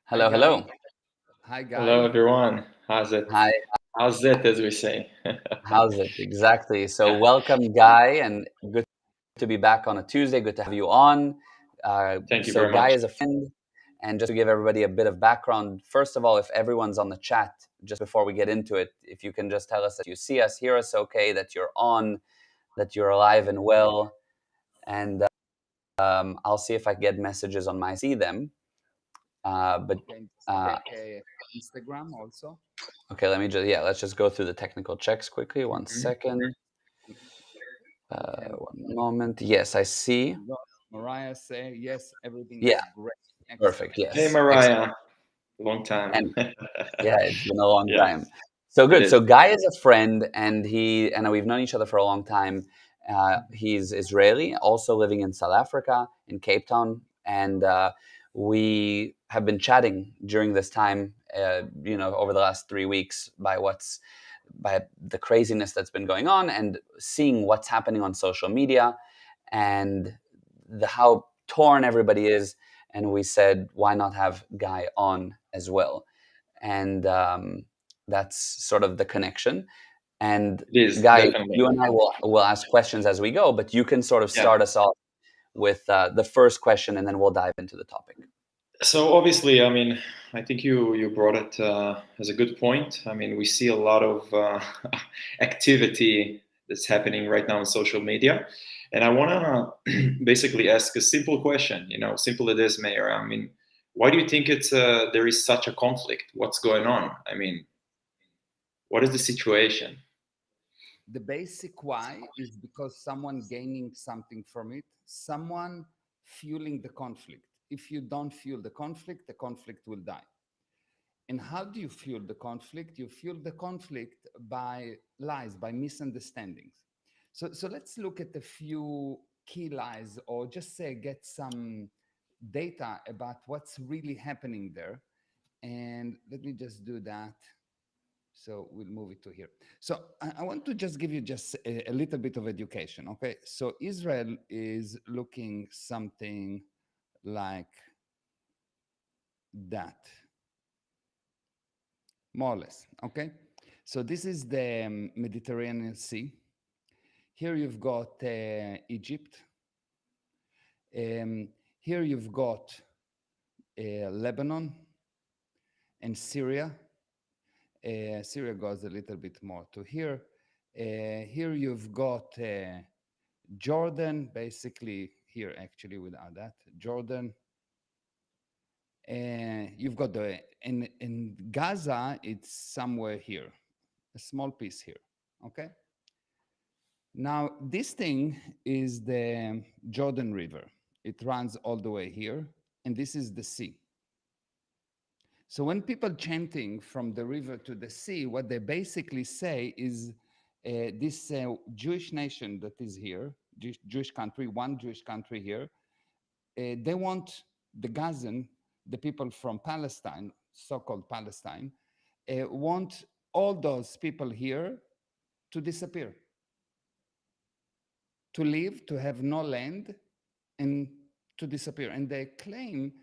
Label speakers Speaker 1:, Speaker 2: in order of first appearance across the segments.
Speaker 1: Hi,
Speaker 2: Hello,
Speaker 1: Guy.
Speaker 2: hello.
Speaker 1: Hi,
Speaker 3: Hello,
Speaker 1: Guy.
Speaker 3: everyone. How's it?
Speaker 2: Hi,
Speaker 3: How's it, as we say?
Speaker 2: how's it? Exactly. So,
Speaker 3: Yeah,
Speaker 2: welcome, Guy, and good to be back on a Tuesday. Good to have you on.
Speaker 3: thank you
Speaker 2: So,
Speaker 3: very
Speaker 2: Guy
Speaker 3: much.
Speaker 2: is a friend, and just to give everybody a bit of background, first of all, if everyone's on the chat, just before we get into it, if you can just tell us that you see us, hear us okay, that you're on, that you're alive and well, and I'll see if I get messages on my see them. But
Speaker 1: Okay, just
Speaker 2: uh,
Speaker 1: check Instagram also.
Speaker 2: okay, let's just go through the technical checks quickly. One
Speaker 3: Mhm.
Speaker 2: second.
Speaker 1: Okay.
Speaker 2: One moment. Yes, I see.
Speaker 1: Got Mariah say, yes, everything
Speaker 2: Yeah,
Speaker 1: is great.
Speaker 2: perfect.
Speaker 1: Excellent.
Speaker 3: Hey,
Speaker 2: Yes, excellent.
Speaker 3: Mariah. Long time.
Speaker 2: And yeah, it's been a long
Speaker 3: Yeah,
Speaker 2: time. So
Speaker 3: it
Speaker 2: good.
Speaker 3: is.
Speaker 2: So Guy is a friend, and we've known each other for a long time. He's Israeli, also living in South Africa, in Cape Town, and we have been chatting during this time. Over the last 3 weeks, by the craziness that's been going on, and seeing what's happening on social media, and how torn everybody is. And we said, why not have Guy on as well? And that's sort of the connection. And
Speaker 3: It is,
Speaker 2: Guy,
Speaker 3: definitely.
Speaker 2: you and I will ask questions as we go, but you can sort of
Speaker 3: Yeah.
Speaker 2: start us off with the first question, and then we'll dive into the topic.
Speaker 3: So obviously, I mean, I think you brought it as a good point. I mean, we see a lot of activity that's happening right now on social media, and I want to basically ask a simple question. Simple it is, Mayor. I mean, why do you think there is such a conflict? What's going on? I mean, what is the situation?
Speaker 1: The basic why is because someone gaining something from it, someone fueling the conflict. If you don't fuel the conflict will die. And how do you fuel the conflict? You fuel the conflict by lies, by misunderstandings. So let's look at a few key lies, or just say get some data about what's really happening there. And let me just do that. So we'll move it to here. So I want to just give you just a little bit of education. Okay. So Israel is looking something like that, more or less. Okay. So this is the Mediterranean Sea. Here you've got Egypt. Here you've got Lebanon and Syria. Syria goes a little bit more to here. Here you've got Jordan, basically here actually without that, Jordan. You've got in Gaza, it's somewhere here, a small piece here, okay? Now, this thing is the Jordan River. It runs all the way here, and this is the sea. So when people chanting from the river to the sea, what they basically say is this Jewish nation that is here, Jewish country, one Jewish country here, they want the Gazan, the people from Palestine, so-called Palestine, want all those people here to disappear, to leave, to have no land, and to disappear. And they claim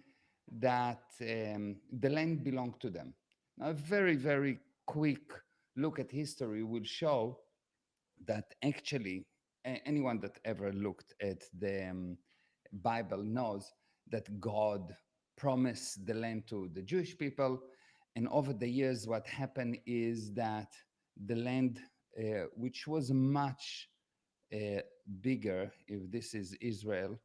Speaker 1: that the land belonged to them. Now, a very, very quick look at history will show that actually anyone that ever looked at the Bible knows that God promised the land to the Jewish people. And over the years, what happened is that the land, which was much bigger, if this is Israel,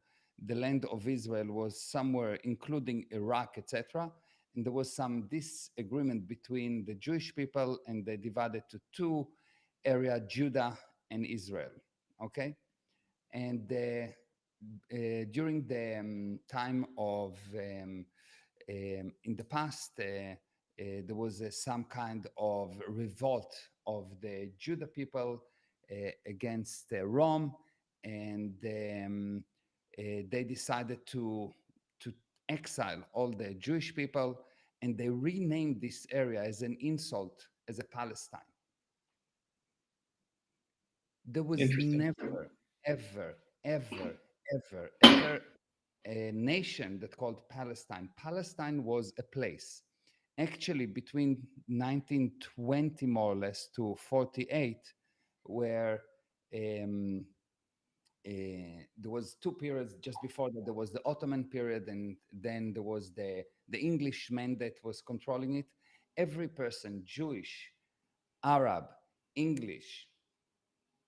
Speaker 1: the land of Israel was somewhere, including Iraq, etc. And there was some disagreement between the Jewish people, and they divided to two area, Judah and Israel. Okay, and during the time of in the past, there was some kind of revolt of the Judah people against Rome, and they decided to exile all the Jewish people, and they renamed this area as an insult as a Palestine. There was
Speaker 3: Interesting.
Speaker 1: never, ever, ever, ever, ever a nation that called Palestine. Palestine was a place. Actually, between 1920 more or less to 48, where um, there was two periods just before that. There was the Ottoman period, and then there was the Englishman that was controlling it. Every person, Jewish, Arab, English,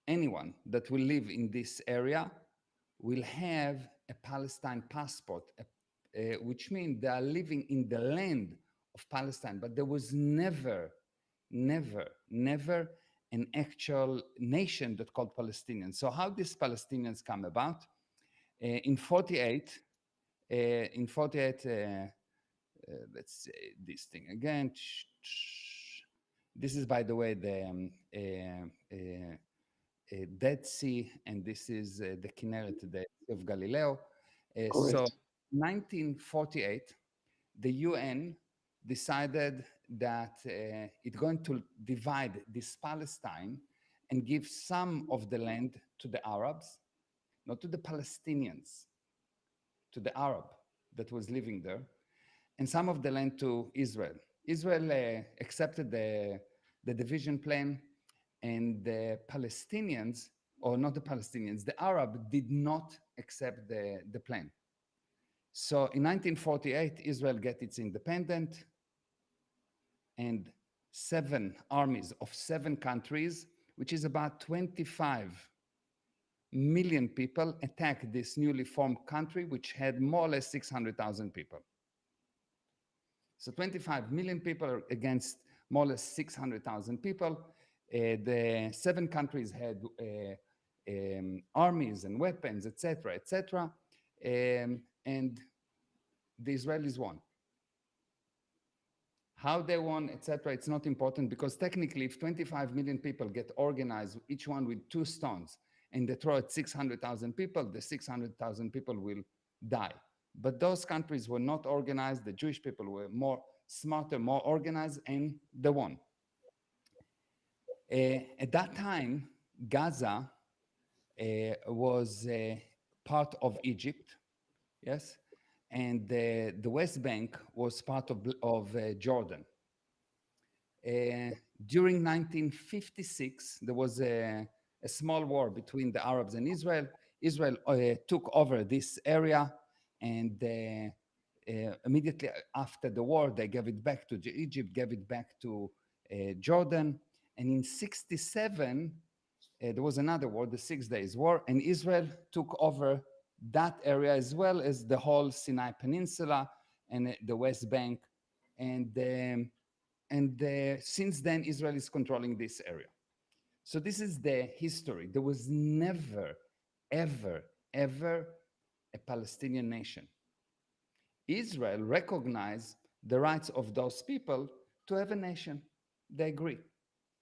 Speaker 1: anyone that will live in this area will have a Palestine passport, which means they are living in the land of Palestine. But there was never an actual nation that called Palestinians. So how these Palestinians come about? In 48, let's say this thing again. This is, by the way, the Dead Sea, and this is the Kinneret, the Sea of Galileo. So,
Speaker 3: Correct.
Speaker 1: 1948, the UN decided that it's going to divide this Palestine and give some of the land to the Arabs, not to the Palestinians, to the Arab that was living there, and some of the land to Israel. Israel accepted the division plan, and the Palestinians, or not the Palestinians, the Arab did not accept the plan. So in 1948, Israel get its independent, and 7 armies of 7 countries, which is about 25 million people, attacked this newly formed country, which had more or less 600,000 people. So 25 million people against more or less 600,000 people. The 7 countries had armies and weapons, etc., etc., and the Israelis won. How they won, etc., it's not important, because technically, if 25 million people get organized, each one with 2 stones, and they throw at 600,000 people, the 600,000 people will die. But those countries were not organized. The Jewish people were more smarter, more organized, and they won. At that time, Gaza was part of Egypt, yes, and the West Bank was part of Jordan. During 1956, there was a small war between the Arabs and Israel. Israel took over this area, and immediately after the war, they gave it back to Egypt, gave it back to Jordan. And in 67, there was another war, the 6 Days War, and Israel took over that area as well as the whole Sinai Peninsula and the West Bank. And since then, Israel is controlling this area. So this is the history. There was never, ever a Palestinian nation. Israel recognized the rights of those people to have a nation. They agree.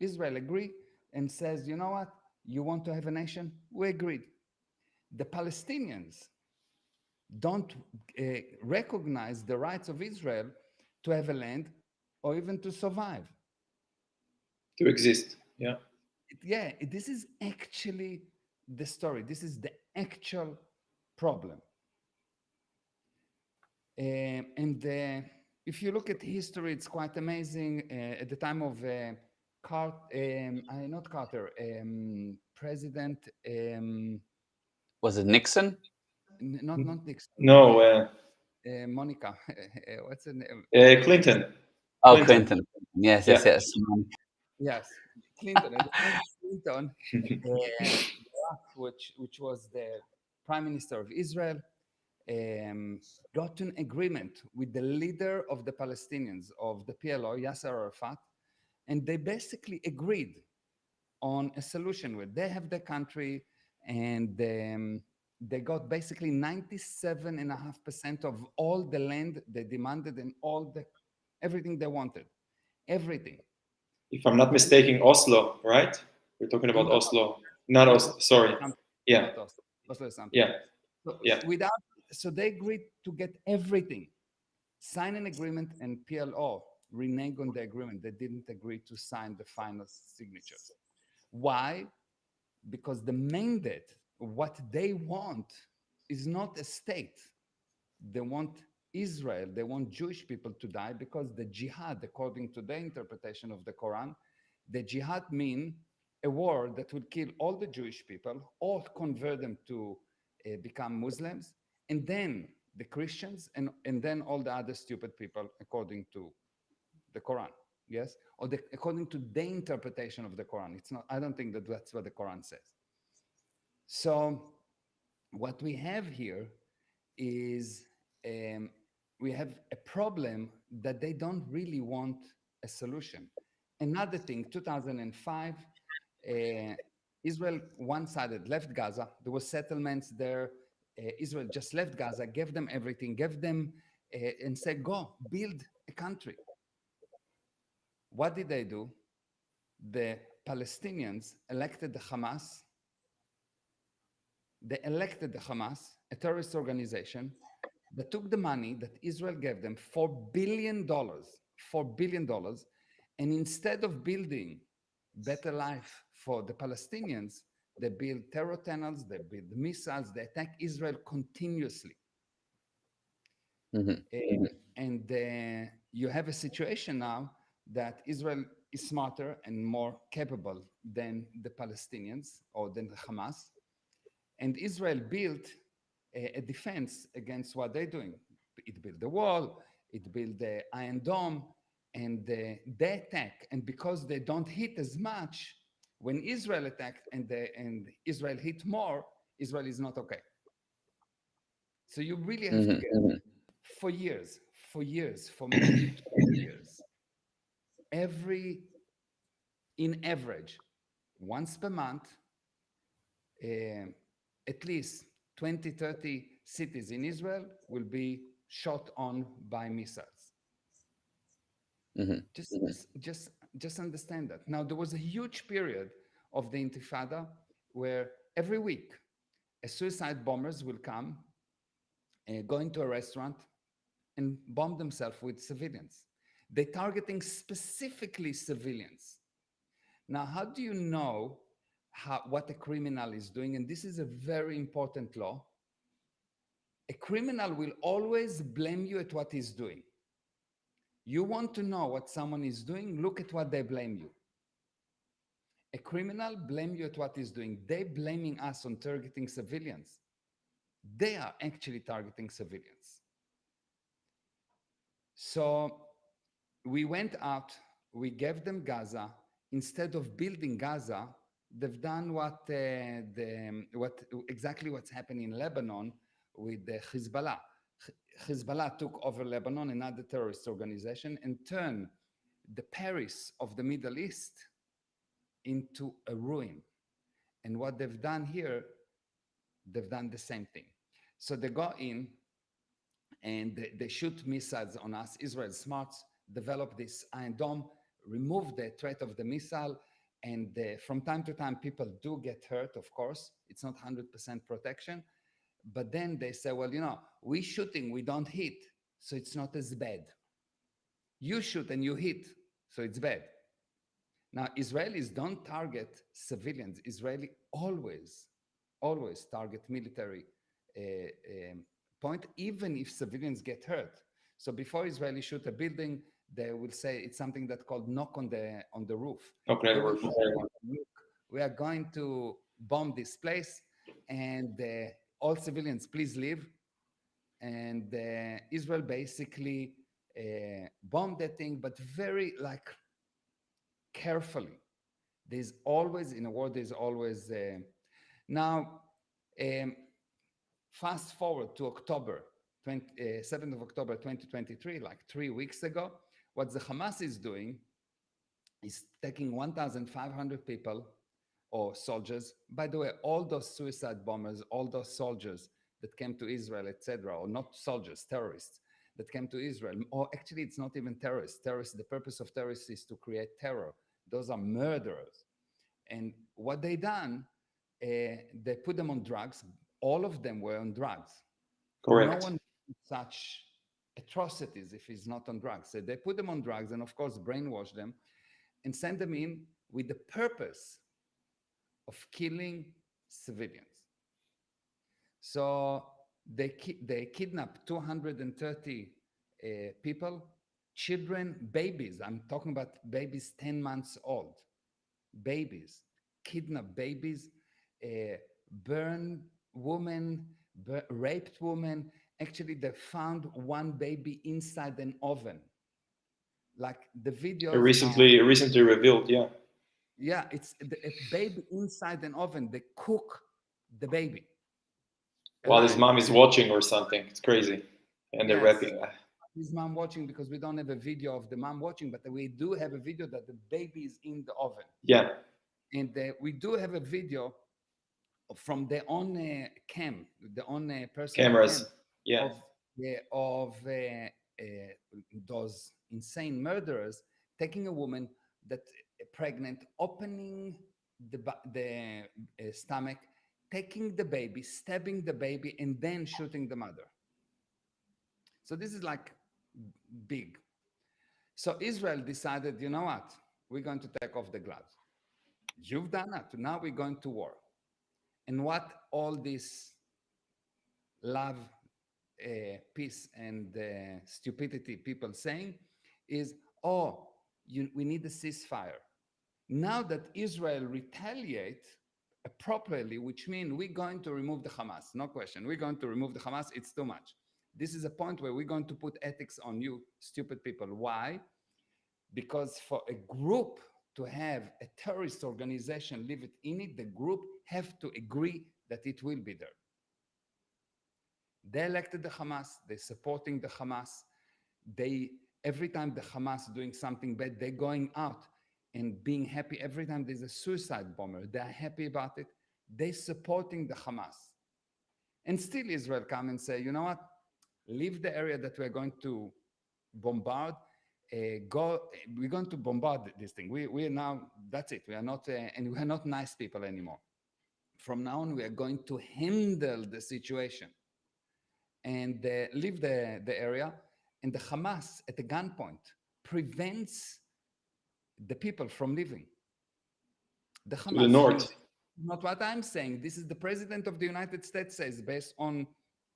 Speaker 1: Israel agreed and says, you know what? You want to have a nation? We agreed. The Palestinians don't recognize the rights of Israel to have a land or even to survive.
Speaker 3: To exist. Yeah.
Speaker 1: Yeah, this is actually the story. This is the actual problem. And if you look at history, it's quite amazing. At the time of not Carter, President,
Speaker 2: Was it Nixon?
Speaker 1: not Nixon.
Speaker 3: No,
Speaker 1: Monica, what's her name?
Speaker 3: Clinton.
Speaker 2: Oh,
Speaker 3: Clinton.
Speaker 2: Clinton. Yes,
Speaker 3: Yeah.
Speaker 2: yes, yes.
Speaker 1: Yes, Clinton. At the time of Clinton, which was the prime minister of Israel, got an agreement with the leader of the Palestinians, of the PLO, Yasser Arafat, and they basically agreed on a solution where they have the country, and they got basically 97.5% of all the land they demanded and everything they wanted, everything.
Speaker 3: If I'm not mistaken, Oslo, right? We're talking about
Speaker 1: No,
Speaker 3: Oslo. Not Oslo. Sorry. Yeah.
Speaker 1: Not Oslo. Oslo is something.
Speaker 3: Yeah.
Speaker 1: So,
Speaker 3: Yeah.
Speaker 1: so they agreed to get everything, sign an agreement, and PLO reneged on the agreement. They didn't agree to sign the final signatures. Why? Because the mandate, what they want, is not a state. They want Israel, they want Jewish people to die because the jihad, according to their interpretation of the Quran, the jihad mean a war that will kill all the Jewish people or convert them to become Muslims, and then the Christians, and then all the other stupid people, according to the Quran. Yes, or according to the interpretation of the Quran. It's not. I don't think that that's what the Quran says. So what we have here is we have a problem that they don't really want a solution. Another thing, 2005, Israel one-sided left Gaza. There were settlements there. Israel just left Gaza, gave them everything, gave them and said, go build a country. What did they do? The Palestinians elected the Hamas. They elected the Hamas, a terrorist organization, that took the money that Israel gave them, $4 billion, $4 billion, and instead of building better life for the Palestinians, they build terror tunnels, they build missiles, they attack Israel continuously. And you have a situation now that Israel is smarter and more capable than the Palestinians or than the Hamas. And Israel built a defense against what they're doing. It built the wall, it built the Iron Dome, and they attack. And because they don't hit as much, when Israel attacked and Israel hit more, Israel is not okay. So you really have to get for years, for maybe 20 years, in average, once per month, at least 20, 30 cities in Israel will be shot on by missiles. Just understand that. Now, there was a huge period of the Intifada where every week suicide bombers will come, go into a restaurant and bomb themselves with civilians. They're targeting specifically civilians. Now, how do you know what a criminal is doing? And this is a very important law. A criminal will always blame you at what he's doing. You want to know what someone is doing, look at what they blame you. A criminal blame you at what he's doing. They're blaming us on targeting civilians. They are actually targeting civilians. So we went out, we gave them Gaza. Instead of building Gaza, they've done exactly what's happening in Lebanon with the Hezbollah. Hezbollah took over Lebanon, another terrorist organization, and turned the Paris of the Middle East into a ruin. And what they've done here, they've done the same thing. So they go in and they shoot missiles on us. Israel smarts, develop this Iron Dome, remove the threat of the missile. And from time to time, people do get hurt, of course. It's not 100% protection. But then they say, well, we shooting, we don't hit, so it's not as bad. You shoot and you hit, so it's bad. Now, Israelis don't target civilians. Israeli always target military point, even if civilians get hurt. So before Israelis shoot a building, they will say it's something that's called knock on the roof.
Speaker 3: Okay.
Speaker 1: Look, we are going to bomb this place, and all civilians, please leave. And Israel basically bombed that thing, but very carefully. There's always, in a war, there's always... Now, fast forward to October, 7th of October 2023, like 3 weeks ago, what the Hamas is doing is taking 1,500 people or soldiers. By the way, all those suicide bombers, all those soldiers that came to Israel, etc., or not soldiers, terrorists that came to Israel, or actually it's not even terrorists. The purpose of terrorists is to create terror. Those are murderers. And what they done, they put them on drugs. All of them were on drugs.
Speaker 3: Correct.
Speaker 1: No one did such atrocities if he's not on drugs. So they put them on drugs and, of course, brainwash them and send them in with the purpose of killing civilians. So They kidnap 230 people, children, babies. I'm talking about babies 10 months old, babies, kidnap babies, burn women, raped women. Actually, they found one baby inside an oven. Like the videos are,
Speaker 3: Recently revealed, yeah.
Speaker 1: yeah, it's a baby inside an oven. They cook the baby
Speaker 3: While his
Speaker 1: alive.
Speaker 3: mom is watching or something. It's crazy. And they're
Speaker 1: Yes,
Speaker 3: rapping.
Speaker 1: his mom watching, because we don't have a video of the mom watching, but we do have a video that the baby is in the oven.
Speaker 3: Yeah.
Speaker 1: And we do have a video from their own cam, the own personal cam
Speaker 3: Cameras. Yeah.
Speaker 1: of those insane murderers taking a woman that pregnant, opening the stomach, taking the baby, stabbing the baby, and then shooting the mother. So this is like big. So Israel decided, you know what? We're going to take off the gloves. You've done that. Now we're going to war. And what all this love, peace, and stupidity people saying is, oh, we need a ceasefire. Now that Israel retaliate properly, which means we're going to remove the Hamas, no question. We're going to remove the Hamas. It's too much. This is a point where we're going to put ethics on you, stupid people. Why? Because for a group to have a terrorist organization live in it, the group have to agree that it will be there. They elected the Hamas, they're supporting the Hamas. Every time the Hamas doing something bad, they're going out and being happy. Every time there's a suicide bomber, they're happy about it. They're supporting the Hamas. And still Israel come and say, you know what? Leave the area that we're going to bombard. We're going to bombard this thing. We are now, that's it. We are not, and we are not nice people anymore. From now on, we are going to handle the situation and leave the area. And the Hamas, at a gunpoint, prevents the people from leaving. The
Speaker 3: To the
Speaker 1: Hamas
Speaker 3: north.
Speaker 1: not what I'm saying. This is the President of the United States says, based on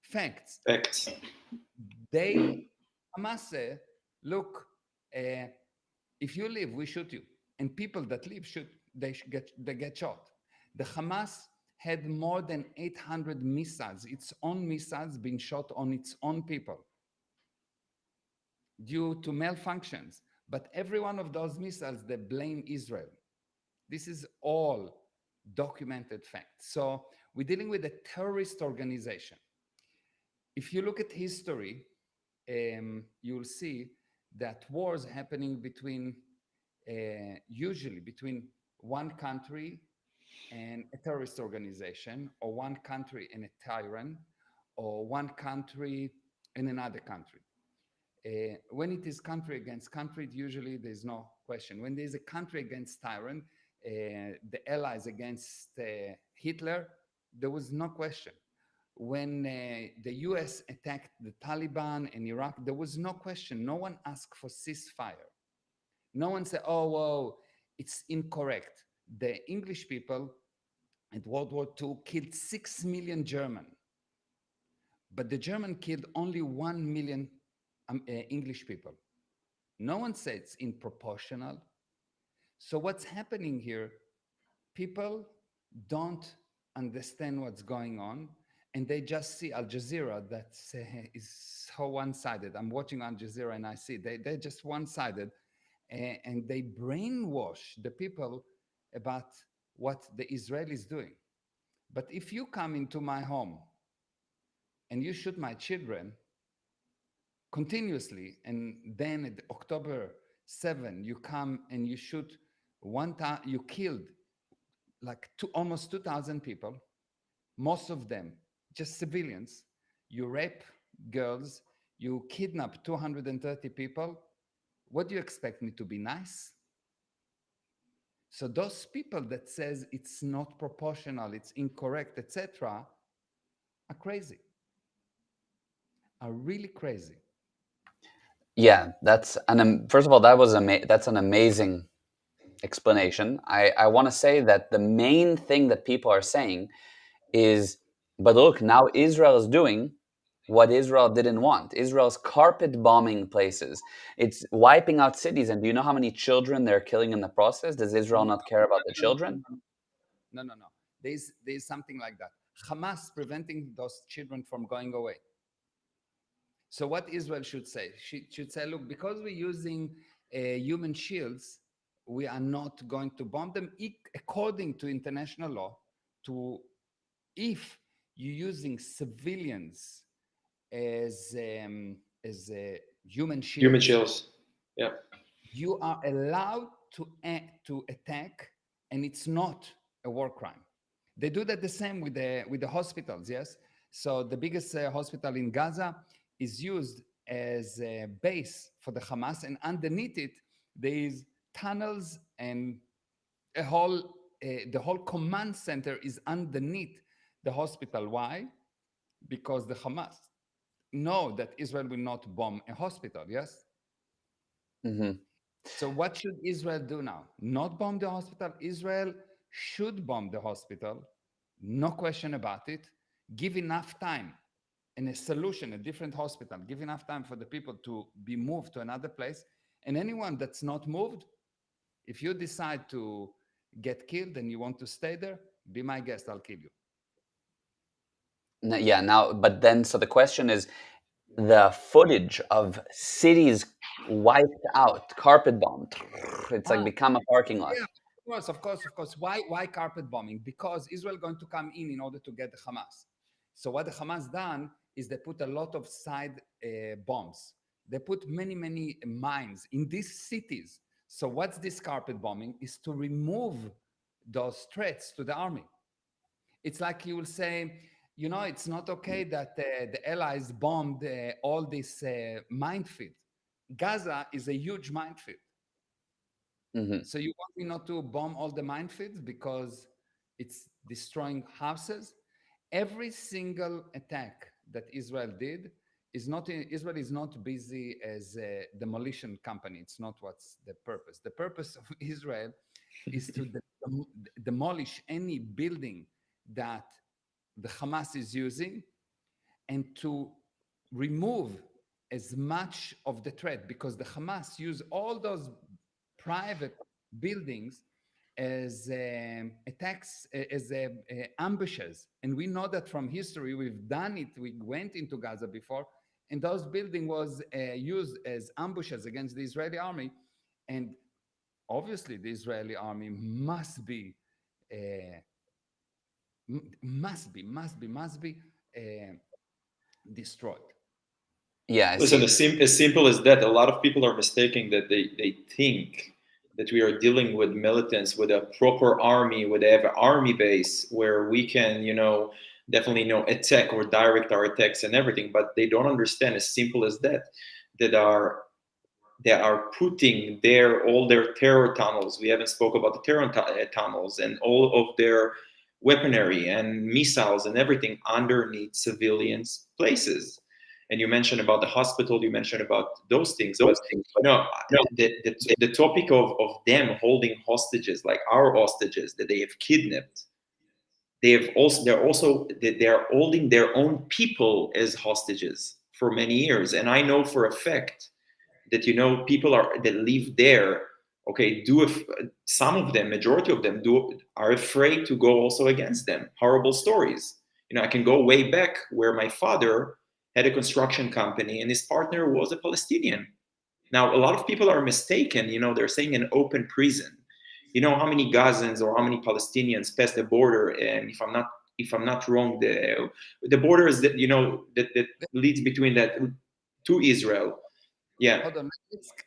Speaker 1: facts.
Speaker 3: Facts.
Speaker 1: Hamas say, look, if you leave, we shoot you. And people that leave, they get shot. The Hamas had more than 800 missiles, its own missiles being shot on its own people due to malfunctions. But every one of those missiles, they blame Israel. This is all documented facts. So we're dealing with a terrorist organization. If you look at history, you'll see that wars happening usually between one country and a terrorist organization, or one country and a tyrant, or one country and another country. When it is country against country, usually there's no question. When there's a country against tyrant, the allies against Hitler, there was no question. When the US attacked the Taliban in Iraq, there was no question. No one asked for ceasefire. No one said, oh, whoa, it's incorrect. The English people at World War II killed 6 million German, but the German killed only 1 million English people. No one said it's in-proportional. So what's happening here? People don't understand what's going on, and they just see Al Jazeera that is so one-sided. I'm watching Al Jazeera and I see they're just one-sided, and they brainwash the people about what the Israelis doing. But if you come into my home and you shoot my children continuously, and then at October 7, you come and you shoot you killed like almost 2,000 people, most of them just civilians. You rape girls, you kidnap 230 people. What do you expect me to be nice? So those people that says it's not proportional, it's incorrect, etc., are crazy, are really crazy.
Speaker 2: Yeah, that's first of all, that's an amazing explanation. I want to say that the main thing that people are saying is, but look, now Israel is doing what Israel didn't want. Israel's carpet bombing places. It's wiping out cities. And do you know how many children they're killing in the process? Does Israel
Speaker 1: No,
Speaker 2: not care about the
Speaker 1: no, no,
Speaker 2: children?
Speaker 1: no, no, no. There's something like that. Hamas preventing those children from going away. So what Israel should say? She should say, look, because we're using human shields, we are not going to bomb them according to international law. To if you're using civilians as human
Speaker 3: Human
Speaker 1: shields,
Speaker 3: chills. Yeah.
Speaker 1: you are allowed to attack, and it's not a war crime. They do that the same with the hospitals. Yes, so the biggest hospital in Gaza is used as a base for the Hamas, and underneath it there is tunnels and a whole the whole command center is underneath the hospital. Why? Because the Hamas know that Israel will not bomb a hospital. Yes.
Speaker 2: Mm-hmm.
Speaker 1: So what should Israel do now? Not bomb the hospital. Israel should bomb the hospital, no question about it. Give enough time and a solution, a different hospital. Give enough time for the people to be moved to another place. And anyone that's not moved, if you decide to get killed and you want to stay there, be my guest. I'll kill you.
Speaker 2: Yeah, now, but then, so the question is the footage of cities wiped out, carpet bombed. It's like
Speaker 1: Ah,
Speaker 2: become a parking lot.
Speaker 1: yeah, of course, of course, of course. Why carpet bombing? Because Israel going to come in order to get the Hamas. So what the Hamas done is they put a lot of side bombs. They put many mines in these cities. So what's this carpet bombing? Is to remove those threats to the army. It's like you will say, you know, it's not okay that the Allies bombed all this minefield. Gaza is a huge minefield.
Speaker 2: Mm-hmm.
Speaker 1: So you want me not to bomb all the minefields because it's destroying houses? Every single attack that Israel did is not Israel is not busy as a demolition company. It's not what's the purpose. The purpose of Israel is to demolish any building that the Hamas is using and to remove as much of the threat because the Hamas use all those private buildings as attacks, as ambushes. And we know that from history, we've done it. We went into Gaza before, and those building was used as ambushes against the Israeli army. And obviously, the Israeli army uh, must be uh, destroyed.
Speaker 2: Yeah, I
Speaker 3: Listen,
Speaker 2: see.
Speaker 3: as simple as that, a lot of people are mistaking that they think that we are dealing with militants, with a proper army, with they have an army base where we can, definitely, attack or direct our attacks and everything. But they don't understand, as simple as that, that are they are putting all their terror tunnels. We haven't spoke about the terror tunnels and all of their weaponry and missiles and everything underneath civilians' places. And you mentioned about the hospital. You mentioned about those things, but no, the topic of them holding hostages, like our hostages that they have kidnapped. They're holding their own people as hostages for many years, and I know for a fact that people that live there, okay, some of them, majority of them are afraid to go also against them. Horrible stories. I can go way back where my father had a construction company and his partner was a Palestinian. Now a lot of people are mistaken. They're saying an open prison. You know how many Gazans or how many Palestinians pass the border? And if I'm not wrong, the border is that leads between that to Israel. Yeah,
Speaker 1: Hold on.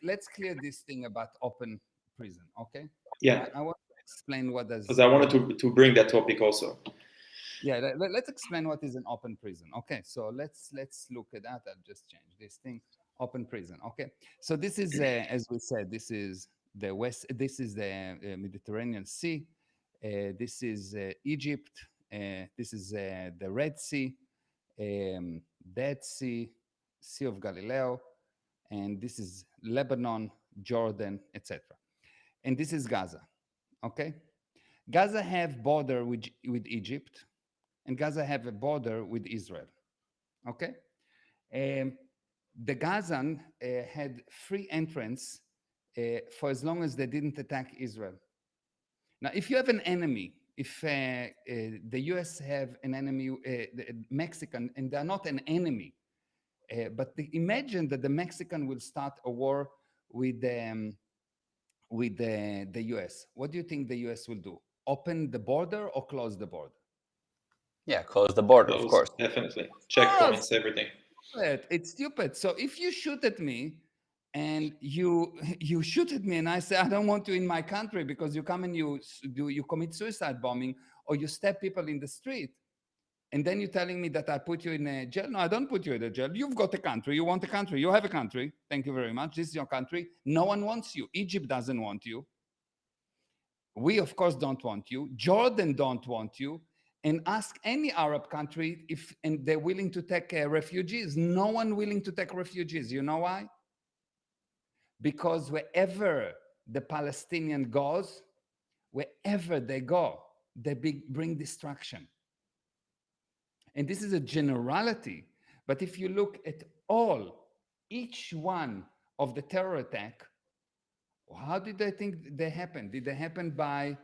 Speaker 1: Let's clear this thing about open prison. Okay.
Speaker 3: yeah.
Speaker 1: I want to explain what
Speaker 3: Because
Speaker 1: does
Speaker 3: I wanted to bring that topic also.
Speaker 1: yeah. Let's explain what is an open prison. Okay. So let's look at that. I'll just change this thing. Open prison. Okay. So this is as we said. This is the west. This is the Mediterranean Sea. This is Egypt. This is the Red Sea, Dead Sea, Sea of Galilee, and this is Lebanon, Jordan, etc. And this is Gaza. Okay, Gaza have border with Egypt, and Gaza have a border with Israel. Okay, Um, the Gazan had free entrance for as long as they didn't attack Israel. Now, if you have an enemy, if the US have an enemy, Mexican, and they're not an enemy, but imagine that the Mexican will start a war with the US. What do you think the US will do? Open the border or close the border?
Speaker 2: Yeah, close the border, of
Speaker 3: Close,
Speaker 2: course.
Speaker 3: definitely.
Speaker 1: Oh,
Speaker 3: Checkpoints, everything.
Speaker 1: stupid. It's stupid. So if you shoot at me and you shoot at me and I say I don't want you in my country because you come and you commit suicide bombing or you stab people in the street, and then you're telling me that I put you in a jail. No, I don't put you in a jail. You've got a country. You want a country. You have a country. Thank you very much. This is your country. No one wants you. Egypt doesn't want you. We, of course, don't want you. Jordan don't want you. And ask any Arab country if and they're willing to take refugees. No one willing to take refugees. You know why? Because wherever the Palestinian goes, wherever they go, they bring destruction. And this is a generality. But if you look at each one of the terror attack, how did they think they happened? Did they happen by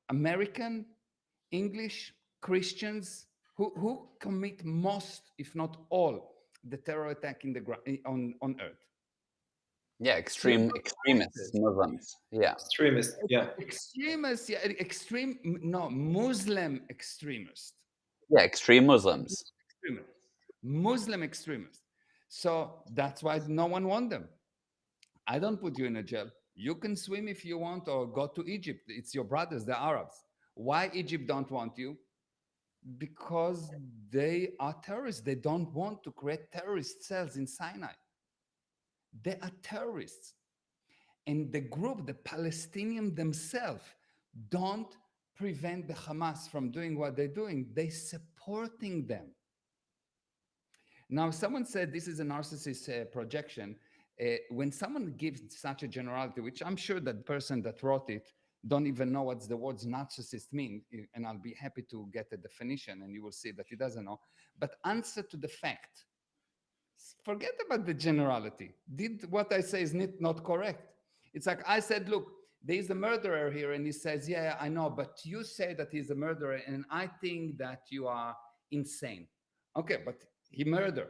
Speaker 1: American, English, Christians? Who commit most, if not all, the terror attack on Earth?
Speaker 2: Yeah, extremists, Muslims. Yeah.
Speaker 3: Extremist, yeah.
Speaker 1: Extremists, yeah, Muslim extremists.
Speaker 2: Yeah, extreme Muslims.
Speaker 1: Muslim extremists. So that's why no one wants them. I don't put you in a jail. You can swim if you want or go to Egypt. It's your brothers, the Arabs. Why Egypt don't want you? Because they are terrorists. They don't want to create terrorist cells in Sinai. They are terrorists. And the group, the Palestinians themselves, don't prevent the Hamas from doing what they're doing. They're supporting them. Now, someone said this is a narcissist projection. When someone gives such a generality, which I'm sure that the person that wrote it don't even know what the words narcissist mean, and I'll be happy to get a definition, and you will see that he doesn't know. But answer to the fact. Forget about the generality. Did what I say is not correct? It's like I said, look, there is a murderer here, and he says, yeah, I know, but you say that he's a murderer, and I think that you are insane. Okay, but he murdered.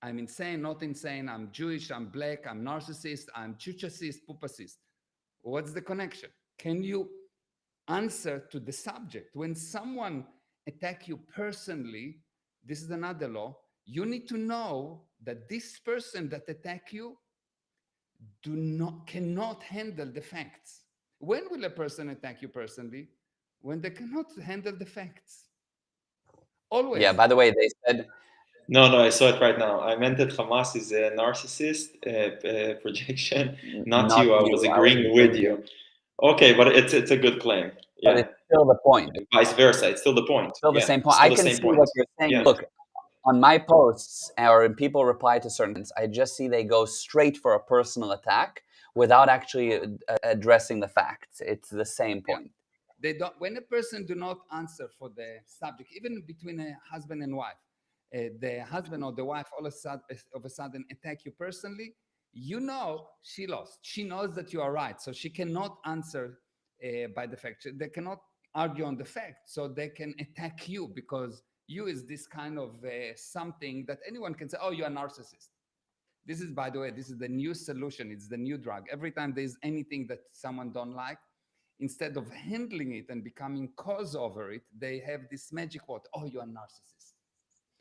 Speaker 1: I'm insane, not insane. I'm Jewish, I'm black, I'm narcissist, I'm chuchacist, pupacist. What's the connection? Can you answer to the subject? When someone attack you personally, this is another law. You need to know that this person that attack you cannot handle the facts. When will a person attack you personally? When they cannot handle the facts. Always.
Speaker 2: Yeah, by the way, they said...
Speaker 3: No, I saw it right now. I meant that Hamas is a narcissist projection, not you. I was agreeing with you. Okay, but it's a good claim. Yeah.
Speaker 2: But it's still the point.
Speaker 3: Vice versa, it's still the point.
Speaker 2: Still the same point. I can see what you're saying.
Speaker 3: Yeah.
Speaker 2: Look, on my posts or when people reply to certain things, I just see they go straight for a personal attack without actually addressing the facts. It's the same point.
Speaker 1: They don't. When a person do not answer for the subject, even between a husband and wife, the husband or the wife all of a sudden attack you personally, you know she lost. She knows that you are right, so she cannot answer by the fact. They cannot argue on the fact, so they can attack you because you is this kind of something that anyone can say, oh, you're a narcissist. This is, by the way, this is the new solution. It's the new drug. Every time there's anything that someone don't like, instead of handling it and becoming cause over it, they have this magic word, oh, you're a narcissist.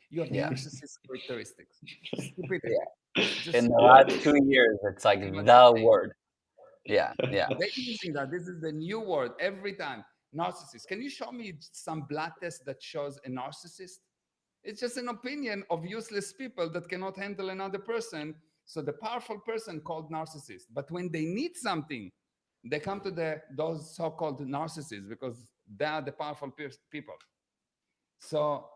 Speaker 1: You have narcissist characteristics. Stupidity.
Speaker 2: Yeah. In the last 2 years, it's like the word. Yeah.
Speaker 1: They're using that. This is the new word every time. Narcissist. Can you show me some blood test that shows a narcissist? It's just an opinion of useless people that cannot handle another person. So the powerful person called narcissist. But when they need something, they come to those so-called narcissists because they are the powerful people. So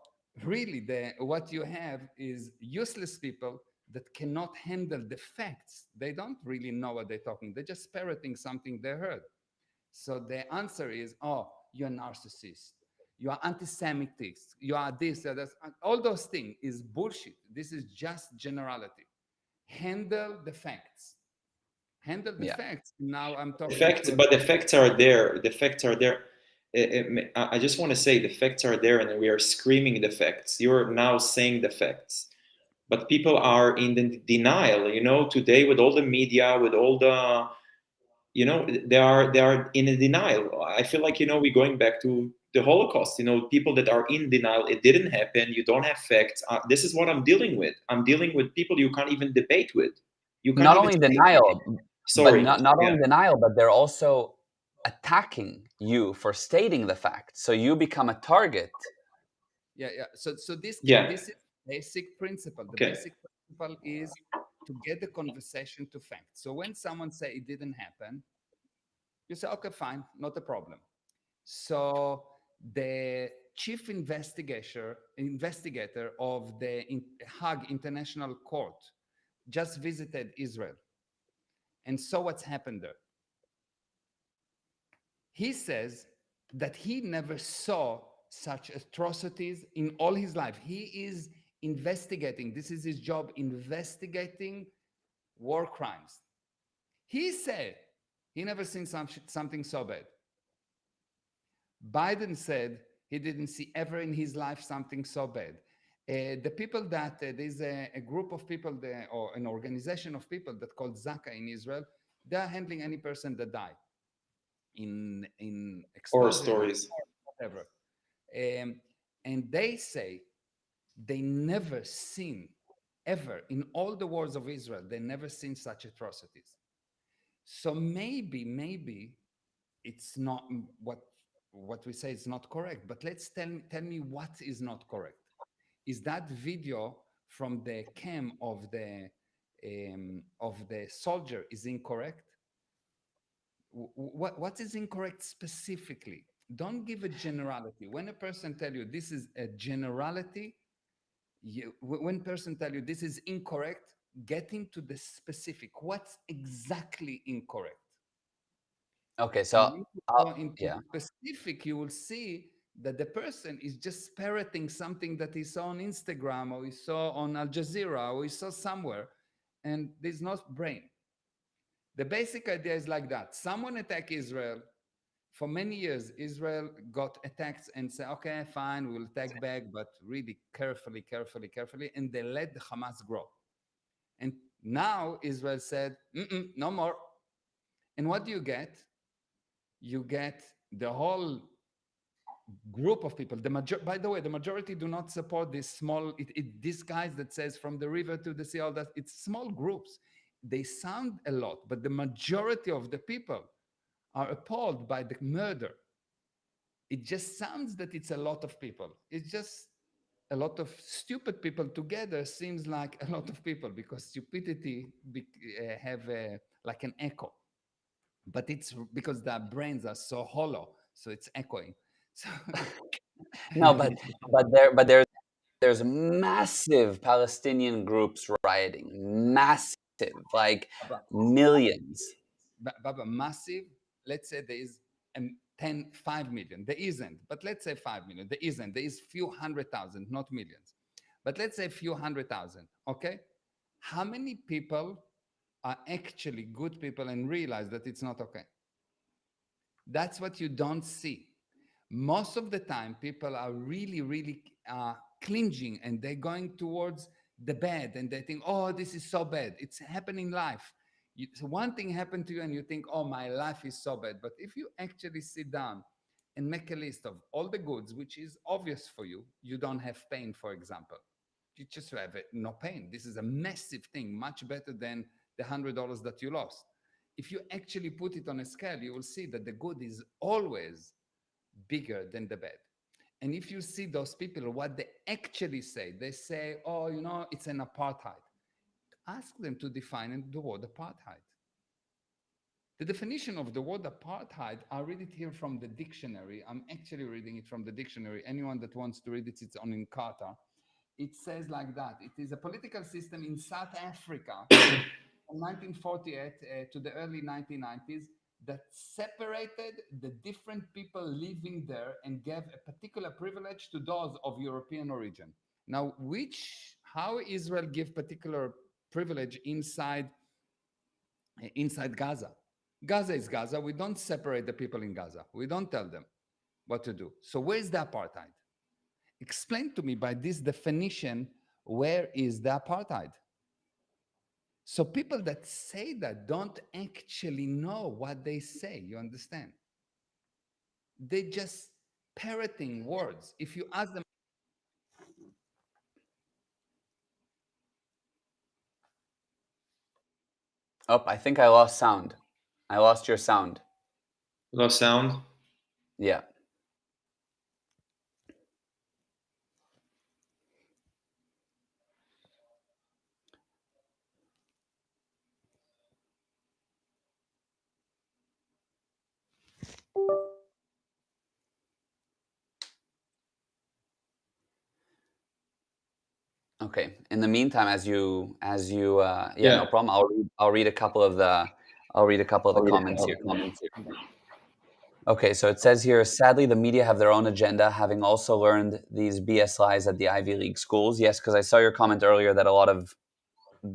Speaker 1: really, what you have is useless people that cannot handle the facts. They don't really know what they're talking. They're just parroting something they heard. So the answer is, oh, you're a narcissist. you are anti-Semitic, you are this, that, all those things is bullshit. This is just generality. Handle the facts. Handle the facts. Now I'm talking
Speaker 3: but the facts are there. The facts are there. I just want to say the facts are there, and we are screaming the facts. You're now saying the facts, but people are in the denial. You know, today with all the media, with all the, you know, they are in a denial. I feel like, you know, we're going back to the Holocaust. You know, people that are in denial. It didn't happen. You don't have facts. This is what I'm dealing with. I'm dealing with people you can't even debate with. You can't
Speaker 2: Not
Speaker 3: even
Speaker 2: only
Speaker 3: say,
Speaker 2: denial,
Speaker 3: sorry.
Speaker 2: but not only denial, but they're also attacking you for stating the fact. So you become a target.
Speaker 1: Yeah. So this
Speaker 3: Yeah.
Speaker 1: this is basic principle. The
Speaker 3: Okay.
Speaker 1: basic principle is to get the conversation to facts. So when someone say it didn't happen, you say, okay, fine, not a problem. So the chief investigator of the Hague International Court just visited Israel and saw what's happened there. He says that he never saw such atrocities in all his life. He is investigating, this is his job, investigating war crimes. He said he never seen something so bad. Biden said he didn't see ever in his life something so bad. The people that there's a group of people there, or an organization of people that called Zaka in Israel, they are handling any person that died in
Speaker 3: Horror
Speaker 1: explosion,
Speaker 3: stories.
Speaker 1: whatever. And they say they never seen ever in all the wars of Israel, they never seen such atrocities. So maybe it's not what we say is not correct, but let's tell me what is not correct. Is that video from the cam of the soldier is incorrect? What is incorrect specifically? Don't give a generality. When a person tell you this is a generality, when person tell you this is incorrect, get into the specific. What's exactly incorrect?
Speaker 2: Okay,
Speaker 1: And
Speaker 2: so
Speaker 1: when you go
Speaker 2: I'll,
Speaker 1: into
Speaker 2: yeah.
Speaker 1: specific, you will see that the person is just parroting something that he saw on Instagram or he saw on Al Jazeera or he saw somewhere, and there's no brain. The basic idea is like that. Someone attack Israel. For many years, Israel got attacked and said, okay, fine, we'll attack back, but really carefully, carefully, carefully. And they let the Hamas grow. And now Israel said, no more. And what do you get? You get the whole group of people. By the way, the majority do not support this small, these guys that says from the river to the sea, all that. It's small groups. They sound a lot, but the majority of the people are appalled by the murder. It just sounds that it's a lot of people. It's just a lot of stupid people together seems like a lot of people because stupidity have like an echo. But it's because their brains are so hollow, so it's echoing. So
Speaker 2: No, there's massive Palestinian groups rioting, massive, like millions.
Speaker 1: Baba, massive, let's say there is 5 million. There isn't, but let's say 5 million. There isn't. There is few 100,000, not millions. But let's say few 100,000, okay? How many people are actually good people and realize that it's not okay? That's what you don't see. Most of the time, people are really, really clinging and they're going towards the bad and they think, oh, this is so bad. It's happening in life. So one thing happened to you and you think, oh, my life is so bad. But if you actually sit down and make a list of all the goods, which is obvious for you, you don't have pain, for example. You just have no pain. This is a massive thing, much better than the $100 that you lost. If you actually put it on a scale, you will see that the good is always bigger than the bad. And if you see those people, what they actually say, they say, oh, it's an apartheid. Ask them to define the word apartheid. The definition of the word apartheid, I read it here from the dictionary. I'm actually reading it from the dictionary. Anyone that wants to read it, it's on Encarta. It says like that. It is a political system in South Africa from 1948 to the early 1990s that separated the different people living there and gave a particular privilege to those of European origin. Now, how Israel give particular privilege inside Gaza? Gaza is Gaza. We don't separate the people in Gaza. We don't tell them what to do. So where is the apartheid? Explain to me by this definition, where is the apartheid? So people that say that don't actually know what they say, you understand? They just parroting words. If you ask them,
Speaker 2: Oh, I think I lost sound. I lost your sound.
Speaker 3: Lost sound.
Speaker 2: Yeah. Okay. In the meantime, yeah, no problem. I'll read a couple of the comments here. Okay, so it says here, sadly, the media have their own agenda, having also learned these BS lies at the Ivy League schools. Yes, because I saw your comment earlier that a lot of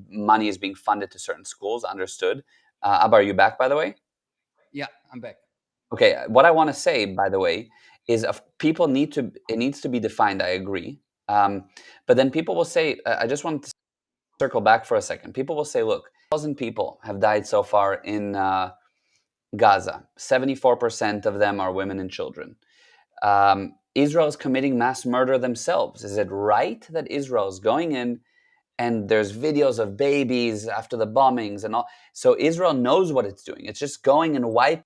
Speaker 2: money is being funded to certain schools. Understood. Abba, are you back, by the way?
Speaker 1: yeah, I'm back.
Speaker 2: Okay, what I want to say, by the way, is it needs to be defined. I agree. But then people will say, I just want to circle back for a second. People will say, look, 1,000 people have died so far in Gaza. 74% of them are women and children. Israel is committing mass murder themselves. Is it right that Israel is going in and there's videos of babies after the bombings and all? So Israel knows what it's doing. It's just going and wiping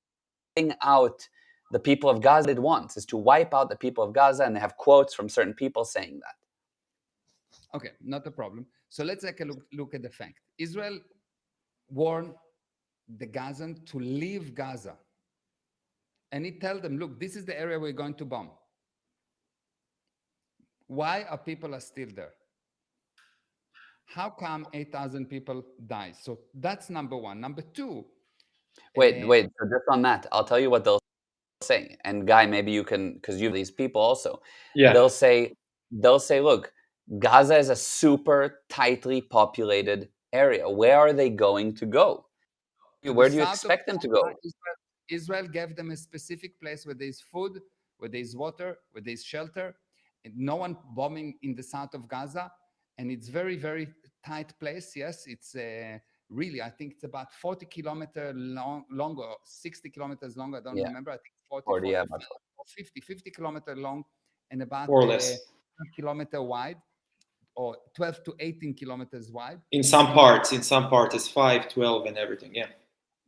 Speaker 2: out the people of Gaza. It wants is to wipe out the people of Gaza, and they have quotes from certain people saying that.
Speaker 1: Okay, not a problem. So let's take a look at the fact. Israel warned the Gazan to leave Gaza. And it tells them, look, this is the area we're going to bomb. Why are people still there? How come 8,000 people die? So that's number one. Number two.
Speaker 2: Wait. So just on that, I'll tell you what they'll say. And Guy, maybe you can, because you have these people also.
Speaker 3: Yeah.
Speaker 2: They'll say, look, Gaza is a super tightly populated area. Where are they going to go? Where do you expect them to go?
Speaker 1: Israel gave them a specific place where there's food, where there's water, where there's shelter, and no one bombing in the south of Gaza. And it's very, very tight place. Yes, it's really, I think it's about 40 kilometers long, or 60 kilometers long. I don't remember. I think 40
Speaker 2: yeah,
Speaker 1: or 50 kilometers long, and about
Speaker 3: more or less
Speaker 1: 1 kilometer wide, or 12 to 18 kilometers wide.
Speaker 3: in some parts. It's 5, 12, and everything. Yeah.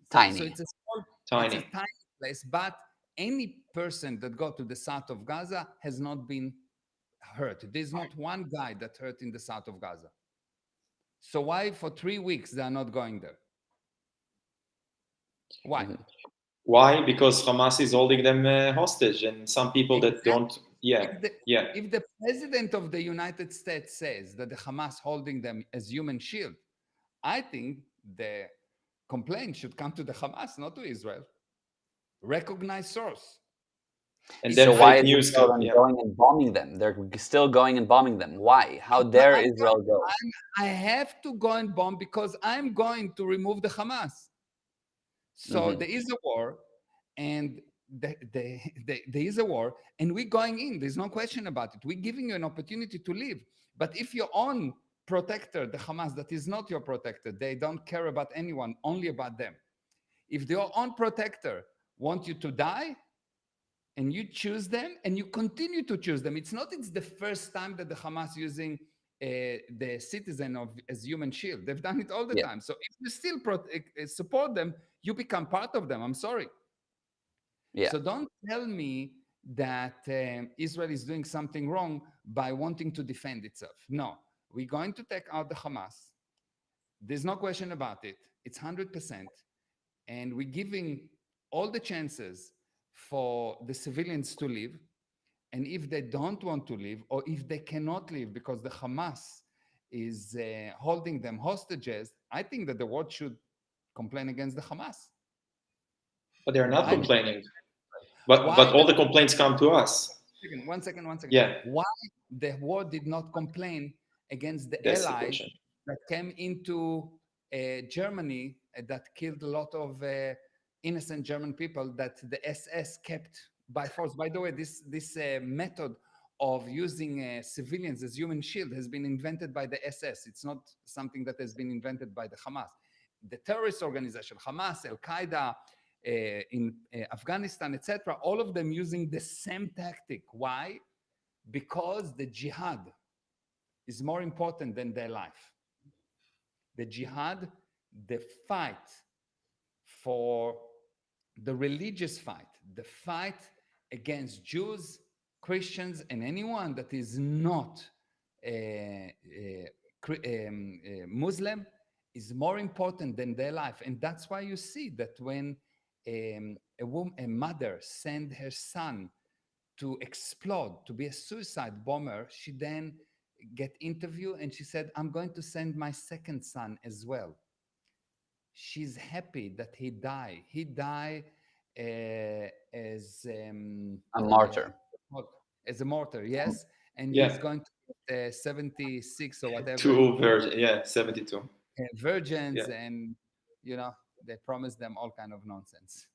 Speaker 2: Tiny.
Speaker 1: So it's a small,
Speaker 3: Tiny.
Speaker 1: it's a tiny place, but any person that got to the south of Gaza has not been hurt. There's not one guy that hurt in the south of Gaza. So why for 3 weeks they are not going there? Why?
Speaker 2: Mhm.
Speaker 3: Why? Because Hamas is holding them hostage, and some people that don't. Yeah.
Speaker 1: If the president of the United States says that the Hamas holding them as human shield, I think the complaint should come to the Hamas, not to Israel. Recognized source.
Speaker 3: And then
Speaker 2: so why is
Speaker 3: news
Speaker 2: Israel going and bombing them? They're still going and bombing them. Why? How dare Israel go?
Speaker 1: I have to go and bomb because I'm going to remove the Hamas. So there is a war, and there is a war, and we're going in. There's no question about it. We're giving you an opportunity to live. But if your own protector, the Hamas, that is not your protector, they don't care about anyone, only about them. If your own protector wants you to die, and you choose them, and you continue to choose them, it's the first time that the Hamas using the citizen as human shield. They've done it all the time. So if you still support them, you become part of them. I'm sorry.
Speaker 2: Yeah.
Speaker 1: So don't tell me that Israel is doing something wrong by wanting to defend itself. No, we're going to take out the Hamas. There's no question about it. It's 100%. And we're giving all the chances for the civilians to live. And if they don't want to live, or if they cannot live because the Hamas is holding them hostages, I think that the world should complain against the Hamas.
Speaker 3: But they're not
Speaker 1: Why?
Speaker 3: complaining.
Speaker 1: Why
Speaker 3: But all
Speaker 1: the
Speaker 3: the complaints come to us.
Speaker 1: one second.
Speaker 3: Yeah,
Speaker 1: Why the world did not complain against the
Speaker 3: that's the
Speaker 1: allies
Speaker 3: question.
Speaker 1: that came into Germany that killed a lot of innocent German people that the SS kept by force? By the way, this method of using civilians as human shield has been invented by the SS. It's not something that has been invented by the Hamas. The terrorist organization, Hamas, Al Qaeda, in Afghanistan, etc., all of them using the same tactic. Why? Because the jihad is more important than their life. The jihad, the fight for the religious fight, the fight against Jews, Christians, and anyone that is not Muslim is more important than their life. And that's why you see that when a mother sent her son to explode, to be a suicide bomber, she then get interviewed and she said, I'm going to send my second son as well. She's happy that he died. He died as
Speaker 2: A martyr.
Speaker 1: as a martyr, yes, and he's
Speaker 3: Yeah,
Speaker 1: going to get 76 or whatever
Speaker 3: two versions. Yeah, 72.
Speaker 1: virgins,
Speaker 3: Yeah.
Speaker 1: and they promise them all kind of nonsense.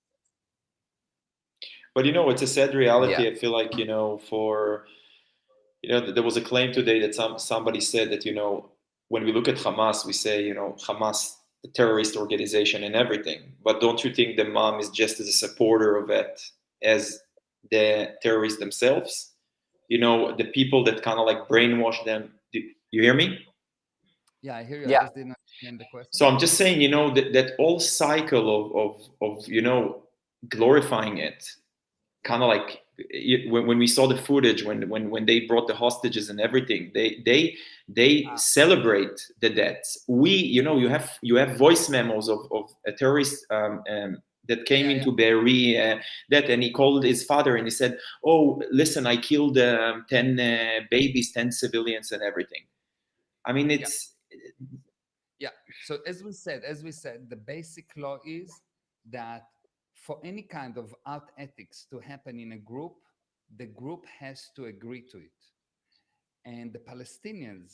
Speaker 3: But it's a sad
Speaker 2: Yeah.
Speaker 3: reality. I feel like for there was a claim today that somebody said that when we look at Hamas, we say Hamas, the terrorist organization and everything. But don't you think the mom is just as a supporter of it as the terrorists themselves? The people that kind of like brainwash them. Do you hear me?
Speaker 1: Yeah, I hear you. I
Speaker 2: Yeah.
Speaker 1: just didn't understand the question.
Speaker 3: So I'm just saying, that whole cycle of glorifying it, kind of like when we saw the footage when they brought the hostages and everything, they celebrate the deaths. You have voice memos of a terrorist that came
Speaker 1: Yeah,
Speaker 3: into Beirut, that, and he called his father and he said, oh, listen, I killed 10 babies, 10 civilians and everything. I mean,
Speaker 1: yeah.
Speaker 3: it's
Speaker 1: Yeah. So as we said, the basic law is that for any kind of art ethics to happen in a group, the group has to agree to it. And the Palestinians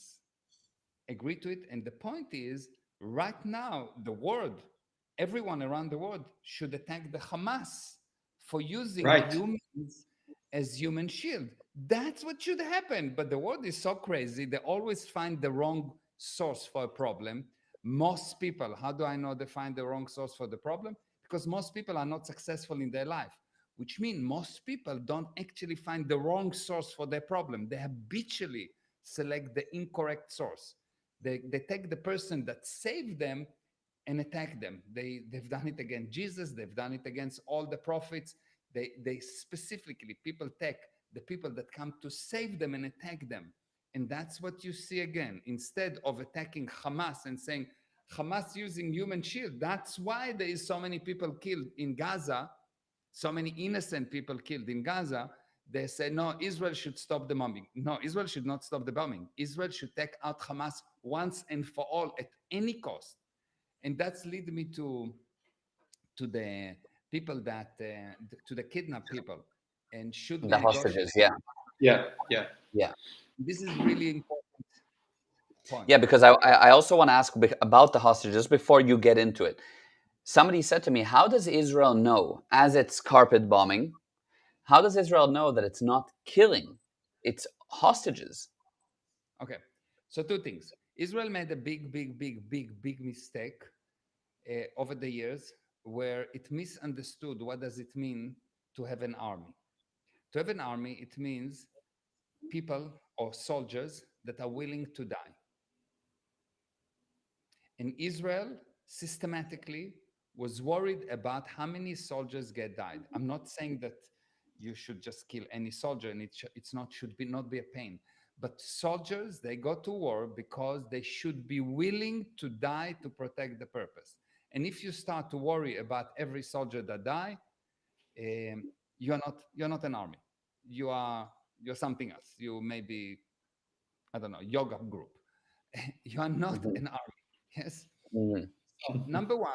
Speaker 1: agree to it. And the point is, right now, the world, everyone around the world should attack the Hamas for using
Speaker 3: right.
Speaker 1: humans as human shield. That's what should happen. But the world is so crazy, they always find the wrong source for a problem. Most people, how do I know they find the wrong source for the problem? Because most people are not successful in their life, which means most people don't actually find the wrong source for their problem. They habitually select the incorrect source. They take the person that saved them and attack them. They've done it against Jesus. They've done it against all the prophets. They specifically, people take the people that come to save them and attack them. And that's what you see again. Instead of attacking Hamas and saying, Hamas using human shield, that's why there is so many people killed in Gaza, so many innocent people killed in Gaza. They say, no, Israel should stop the bombing. No, Israel should not stop the bombing. Israel should take out Hamas once and for all at any cost. And that's lead me to the people that, to the kidnapped people. And should we
Speaker 2: The
Speaker 1: negotiate?
Speaker 2: hostages. Yeah.
Speaker 3: Yeah, yeah.
Speaker 2: Yeah.
Speaker 1: This is really important point.
Speaker 2: Yeah. Because I also want to ask about the hostages before you get into it. Somebody said to me, how does Israel know, as it's carpet bombing, how does Israel know that it's not killing? It's hostages.
Speaker 1: Okay. So two things. Israel made a big mistake over the years where it misunderstood what does it mean to have an army. To have an army, it means people or soldiers that are willing to die. And Israel systematically was worried about how many soldiers get died. I'm not saying that you should just kill any soldier and it's not should be not be a pain. But soldiers, they go to war because they should be willing to die to protect the purpose. And if you start to worry about every soldier that die, you're not an army. You're something else. You may be, I don't know, yoga group. You are not
Speaker 2: Mhm.
Speaker 1: an army. Yes.
Speaker 2: Mhm.
Speaker 1: So, number one,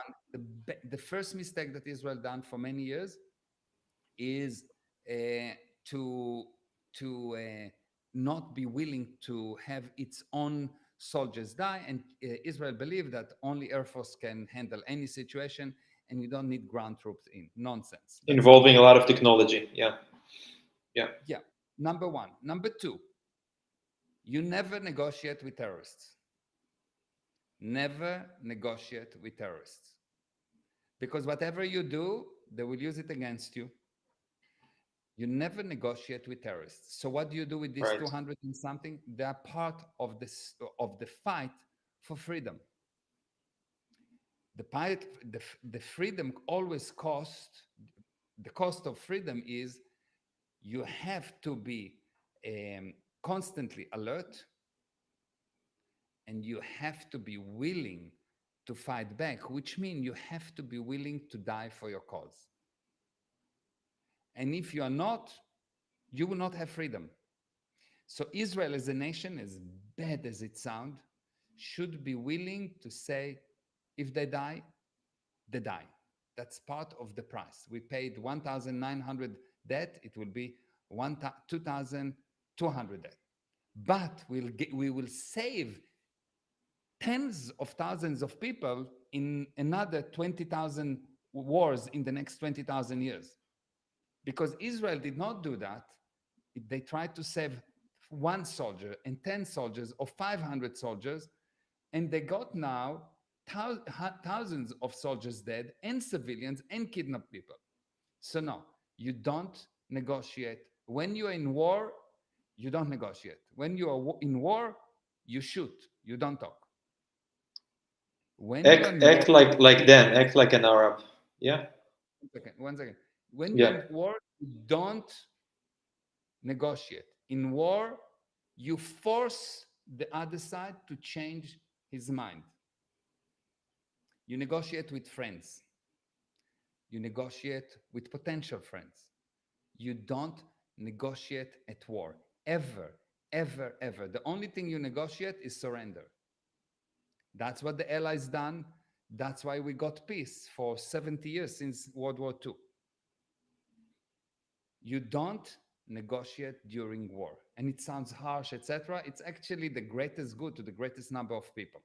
Speaker 1: the first mistake that Israel done for many years is uh, to not be willing to have its own soldiers die, and Israel believed that only Air Force can handle any situation, and you don't need ground troops in. Nonsense. That's
Speaker 3: Involving a lot of technology. Yeah. Yeah.
Speaker 1: yeah. Number one. Number two, you never negotiate with terrorists. Never negotiate with terrorists. Because whatever you do, they will use it against you. You never negotiate with terrorists. So what do you do with these
Speaker 3: Right.
Speaker 1: 200 and something? They are part of this of the fight for freedom. The freedom always cost. The cost of freedom is you have to be constantly alert, and you have to be willing to fight back, which means you have to be willing to die for your cause. And if you are not, you will not have freedom. So Israel as a nation, as bad as it sounds, should be willing to say, if they die, they die. That's part of the price. We paid 1,900 debt. It will be 2,200 debt. But we will save tens of thousands of people in another 20,000 wars in the next 20,000 years. Because Israel did not do that. They tried to save one soldier and 10 soldiers or 500 soldiers, and they got now thousands of soldiers dead and civilians and kidnapped people. So no, you don't negotiate. When you're in war, you don't negotiate. When you are in war, you shoot. You don't talk. When you're in war,
Speaker 3: Act like them. Act like an Arab. Yeah.
Speaker 1: one second. When you're
Speaker 3: Yeah.
Speaker 1: in war, you don't negotiate. In war, you force the other side to change his mind. You negotiate with friends. You negotiate with potential friends. You don't negotiate at war. Ever, ever, ever. The only thing you negotiate is surrender. That's what the Allies done. That's why we got peace for 70 years since World War II. You don't negotiate during war. And it sounds harsh, etc. It's actually the greatest good to the greatest number of people.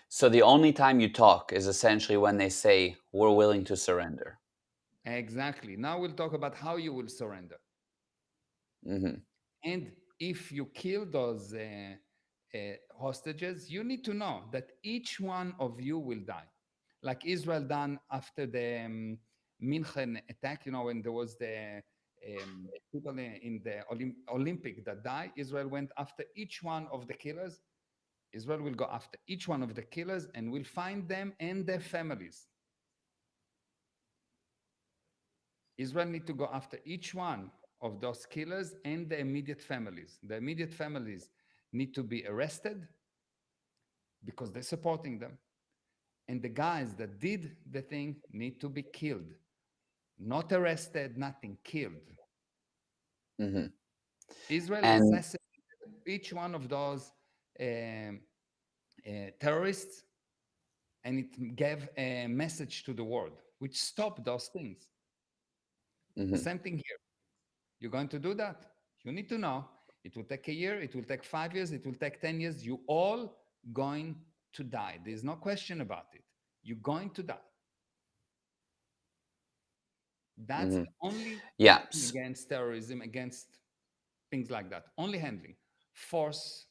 Speaker 2: So the only time you talk is essentially when they say, we're willing to surrender.
Speaker 1: Exactly. Now we'll talk about how you will surrender.
Speaker 2: Hmm.
Speaker 1: And if you kill those hostages, you need to know that each one of you will die. Like Israel done after the München attack, when there was the people in the Olympic that died, Israel went after each one of the killers. Israel will go after each one of the killers and will find them and their families. Israel need to go after each one of those killers and the immediate families. The immediate families need to be arrested because they're supporting them. And the guys that did the thing need to be killed. Not arrested, nothing, killed.
Speaker 2: Hmm.
Speaker 1: Israel
Speaker 2: And
Speaker 1: assassinated each one of those terrorists, and it gave a message to the world, which stopped those things. The
Speaker 2: mhm.
Speaker 1: same thing here. You're going to do that. You need to know. It will take a year. It will take 5 years. It will take 10 years. You all going to die. There's no question about it. You're going to die. That's
Speaker 2: Hmm.
Speaker 1: the only
Speaker 2: Yeah.
Speaker 1: handling against terrorism, against things like that. Only handling. Force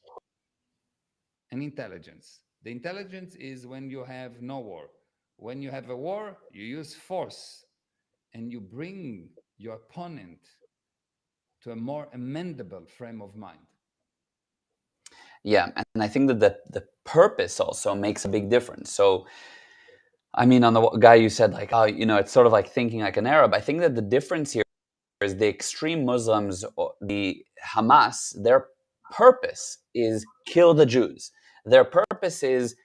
Speaker 1: and intelligence. The intelligence is when you have no war. When you have a war, you use force and you bring your opponent to a more amendable frame of mind.
Speaker 2: Yeah. And I think that the purpose also makes a big difference. So, I mean, on the guy you said, like, oh, it's sort of like thinking like an Arab. I think that the difference here is the extreme Muslims, or the Hamas, their purpose is kill the Jews. Their purpose is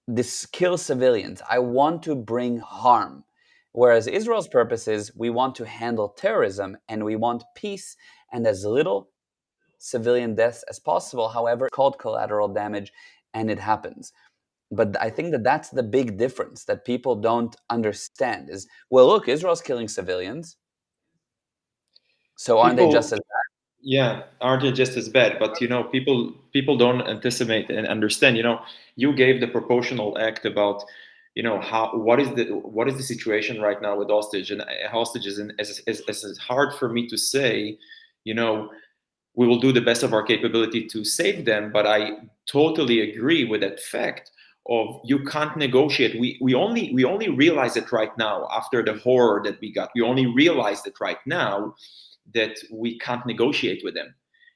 Speaker 2: this kill civilians. I want to bring harm. Whereas Israel's purpose is we want to handle terrorism and we want peace and as little civilian deaths as possible. However, it's called collateral damage and it happens. But I think that that's the big difference that people don't understand is, well, look, Israel's killing civilians, so aren't they just
Speaker 3: People,
Speaker 2: as bad?
Speaker 3: yeah, aren't they just as bad? But people don't anticipate and understand. You gave the proportional act about, how what is the situation right now with hostages, and as it's hard for me to say, you know, we will do the best of our capability to save them. But I totally agree with that fact of you can't negotiate. We only realize it right now after the horror that we got. We only realize it right now that we can't negotiate with them.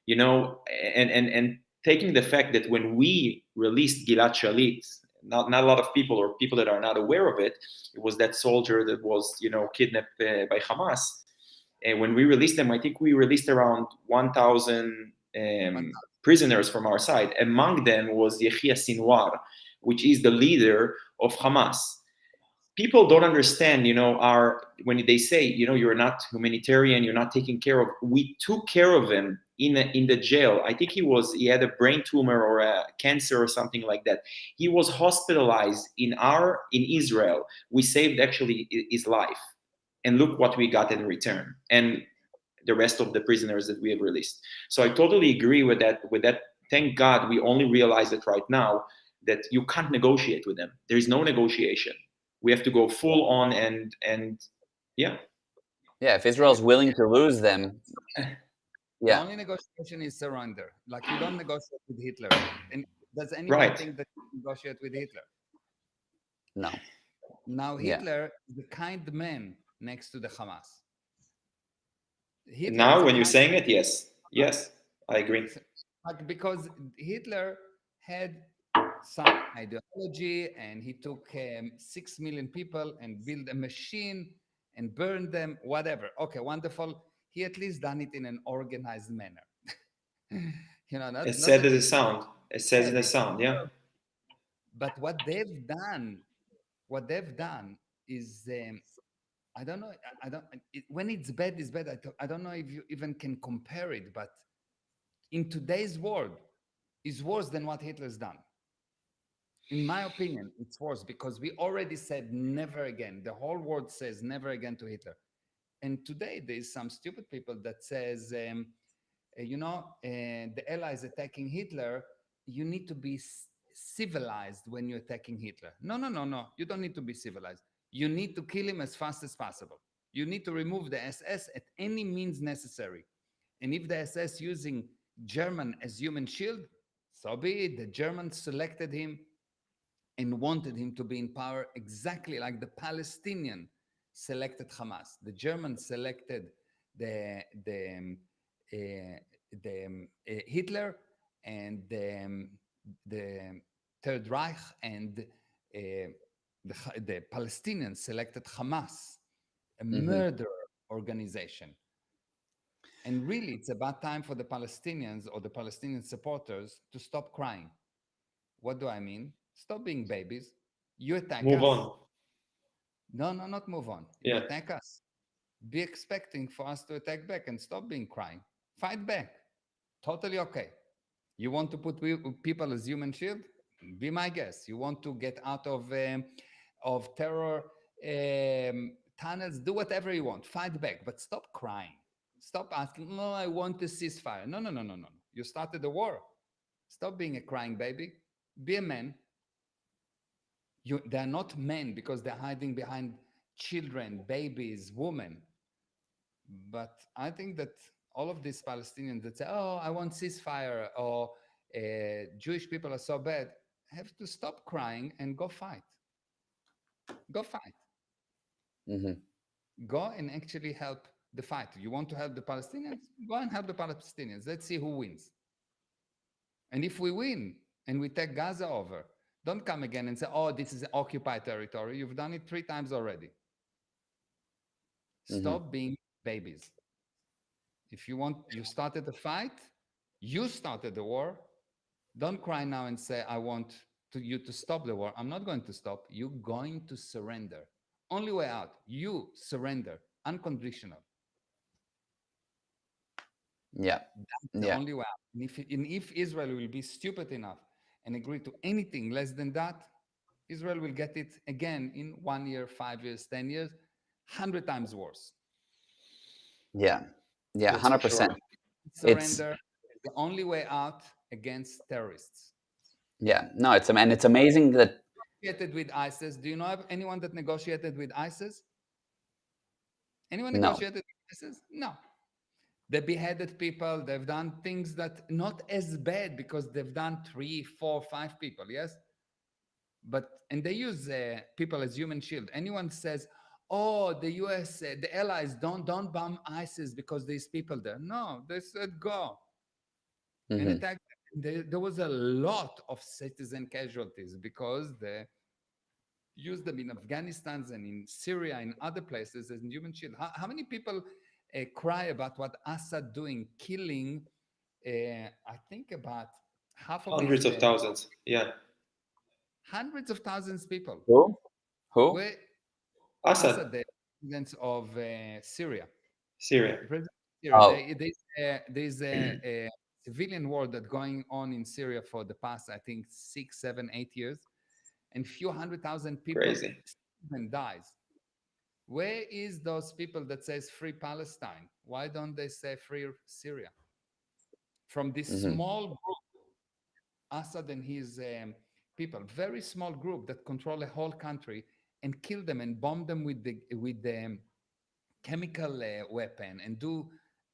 Speaker 3: And taking the fact that when we released Gilad Shalit, not a lot of people, or people that are not aware of it, it was that soldier that was kidnapped by Hamas. And when we released them, I think we released around 1,000 prisoners from our side. Among them was Yahya Sinwar, which is the leader of Hamas. People don't understand, when they say, you're not humanitarian, you're not taking care of. We took care of him in the jail. I think he had a brain tumor or a cancer or something like that. He was hospitalized in Israel. We saved actually his life, and look what we got in return, and the rest of the prisoners that we have released. So I totally agree with that. Thank God we only realize it right now, that you can't negotiate with them. There is no negotiation. We have to go full on, and yeah.
Speaker 2: Yeah, if Israel's willing to lose them,
Speaker 1: The
Speaker 2: yeah,
Speaker 1: only negotiation is surrender. Like, you don't negotiate with Hitler. And does anyone
Speaker 3: Right.
Speaker 1: think that you negotiate with Hitler?
Speaker 2: no,
Speaker 1: Now,
Speaker 2: yeah,
Speaker 1: Hitler is the kind man next to the Hamas. Hitler is
Speaker 3: Now
Speaker 1: a
Speaker 3: when you're
Speaker 1: kind,
Speaker 3: saying it, yes, I agree.
Speaker 1: like, because Hitler had some ideology, and he took 6 million people and built a machine and burned them, whatever. Okay, wonderful. He at least done it in an organized manner.
Speaker 3: As
Speaker 1: Not
Speaker 3: sad
Speaker 1: that
Speaker 3: as it
Speaker 1: he
Speaker 3: sounds, as sad as
Speaker 1: said
Speaker 3: it
Speaker 1: it.
Speaker 3: sounds, yeah.
Speaker 1: But what they've done is, I don't know. I don't. When it's bad, it's bad. I don't know if you even can compare it. But in today's world, is worse than what Hitler's done. In my opinion, it's worse because we already said never again. The whole world says never again to Hitler. And today there's some stupid people that says, the Allies attacking Hitler. You need to be civilized when you're attacking Hitler. No, no, no, no. You don't need to be civilized. You need to kill him as fast as possible. You need to remove the SS at any means necessary. And if the SS using German as human shield, so be it. The Germans selected him and wanted him to be in power exactly like the Palestinian selected Hamas. The Germans selected the the Hitler, and the Third Reich, and the Palestinians selected Hamas, a murder organization. And really, it's about time for the Palestinians or the Palestinian supporters to stop crying. What do I mean? Stop being babies. You attack
Speaker 3: Move
Speaker 1: us.
Speaker 3: on.
Speaker 1: No, no, not move on. You
Speaker 3: Yeah.
Speaker 1: attack us. Be expecting for us to attack back, and stop being crying. Fight back. Totally okay. You want to put people as human shield? Be my guest. You want to get out of terror tunnels? Do whatever you want. Fight back, but stop crying. Stop asking, "No, I want a ceasefire." No, no, no, no, no. You started the war. Stop being a crying baby. Be a man. They're not men because they're hiding behind children, babies, women. But I think that all of these Palestinians that say, "Oh, I want ceasefire," or Jewish people are so bad, have to stop crying and go fight. Go fight.
Speaker 2: mm-hmm.
Speaker 1: Go and actually help the fight. You want to help the Palestinians? Go and help the Palestinians. Let's see who wins. And if we win and we take Gaza over, don't come again and say, "Oh, this is occupied territory." You've done it 3 times already. Stop being babies. If you started the fight, you started the war. Don't cry now and say, "I want you to stop the war." I'm not going to stop. You're going to surrender. Only way out. You surrender. Unconditional.
Speaker 2: Yeah,
Speaker 1: That's the
Speaker 2: yeah,
Speaker 1: only way out. And if Israel will be stupid enough and agree to anything less than that, Israel will get it again in 1 year, 5 years, 10 years, 100 times worse.
Speaker 2: Yeah, yeah,
Speaker 3: That's for sure.
Speaker 2: 100%. It's
Speaker 1: Surrender is the only way out against terrorists.
Speaker 2: yeah, no, it's amazing that
Speaker 1: Negotiated with ISIS. Do you know of anyone that negotiated with ISIS? Anyone
Speaker 2: no.
Speaker 1: negotiated with ISIS? No. They beheaded people. They've done things that not as bad because they've done 3, 4, 5 people. Yes, and they use people as human shield. Anyone says, "Oh, the U.S., the allies don't bomb ISIS because there's people there." No, they said go and
Speaker 2: Hmm.
Speaker 1: attack. There was a lot of citizen casualties because they used them in Afghanistan and in Syria and other places as human shield. How many people cry about what Assad doing, killing? I think about half of
Speaker 3: Hundreds
Speaker 1: his
Speaker 3: of thousands. Yeah.
Speaker 1: hundreds of thousands of people.
Speaker 2: Who? Who?
Speaker 1: Where
Speaker 3: Assad,
Speaker 1: Assad, the president of Syria,
Speaker 3: Syria.
Speaker 1: the president of Syria,
Speaker 2: Oh.
Speaker 1: there's a civilian war that's going on in Syria for the past, I think, 6, 7, 8 years, and few 100,000 people
Speaker 3: Crazy.
Speaker 1: even dies. Where is those people that says free Palestine? Why don't they say free Syria? From this
Speaker 2: Hmm.
Speaker 1: small group, Assad and his people, very small group that control a whole country and kill them and bomb them with the chemical weapon and do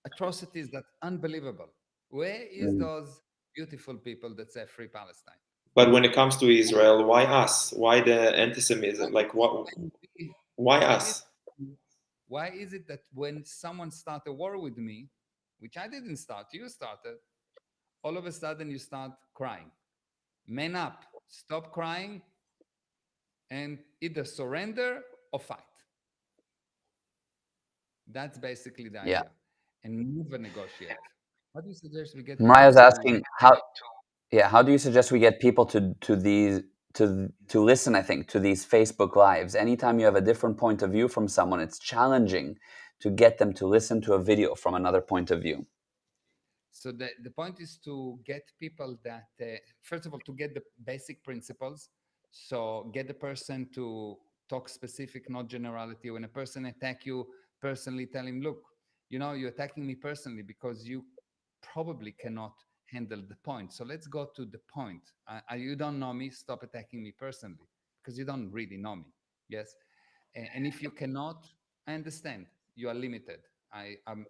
Speaker 1: atrocities that unbelievable. Where is
Speaker 2: Hmm.
Speaker 1: those beautiful people that say free Palestine?
Speaker 3: But when it comes to Israel, why us? Why the anti-Semitism? Like what?
Speaker 1: When we-
Speaker 3: Why
Speaker 1: Why is
Speaker 3: us?
Speaker 1: why is it that when someone start a war with me, which I didn't start, you started, all of a sudden you start crying? Man up, stop crying, and either surrender or fight. That's basically the
Speaker 2: Yeah.
Speaker 1: idea. And move and negotiate. How do you suggest we get people
Speaker 2: Mariah's
Speaker 1: to
Speaker 2: asking how. Yeah, how do you suggest we get people to these to listen? I think to these Facebook lives. Anytime you have a different point of view from someone, it's challenging to get them to listen to a video from another point of view.
Speaker 1: So the point is to get people that, first of all, to get the basic principles. So get the person to talk specific, not generality. When a person attack you personally, tell him, look, you're attacking me personally because you probably cannot handle the point. So let's go to the point. You don't know me, stop attacking me personally because you don't really know me. Yes. And if you cannot, I understand you are limited. I'm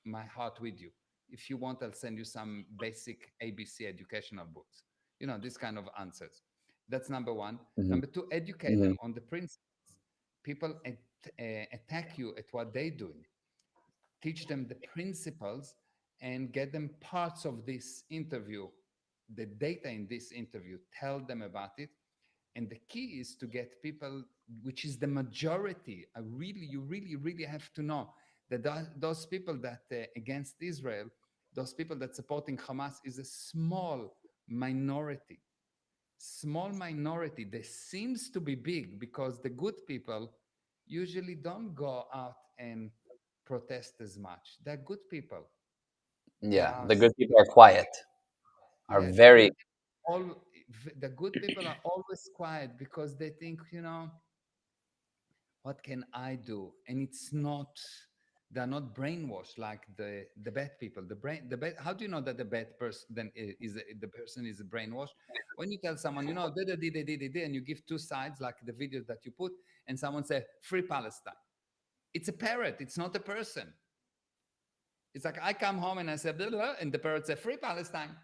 Speaker 1: my heart with you. If you want, I'll send you some basic ABC educational books. This kind of answers. That's number one.
Speaker 2: Hmm.
Speaker 1: Number two, educate
Speaker 2: Hmm.
Speaker 1: them on the principles. People attack you at what they're doing. Teach them the principles and get them parts of this interview, the data in this interview, tell them about it. And the key is to get people, which is the majority. You really, really have to know that those people that against Israel, those people that supporting Hamas is a small minority. Small minority. They seems to be big because the good people usually don't go out and protest as much. They're good people. They
Speaker 2: Yeah,
Speaker 1: are,
Speaker 2: the good people are quiet, are
Speaker 1: yeah, the good
Speaker 2: very.
Speaker 1: all the good people are always quiet because they think, what can I do? And it's not, they're not brainwashed like the bad people. The bad, how do you know that the bad person then is the person is brainwashed? When you tell someone, and you give two sides, like the video that you put, and someone say free Palestine. It's a parrot, it's not a person. It's like I come home and I say blah, blah, and the parrot say free Palestine.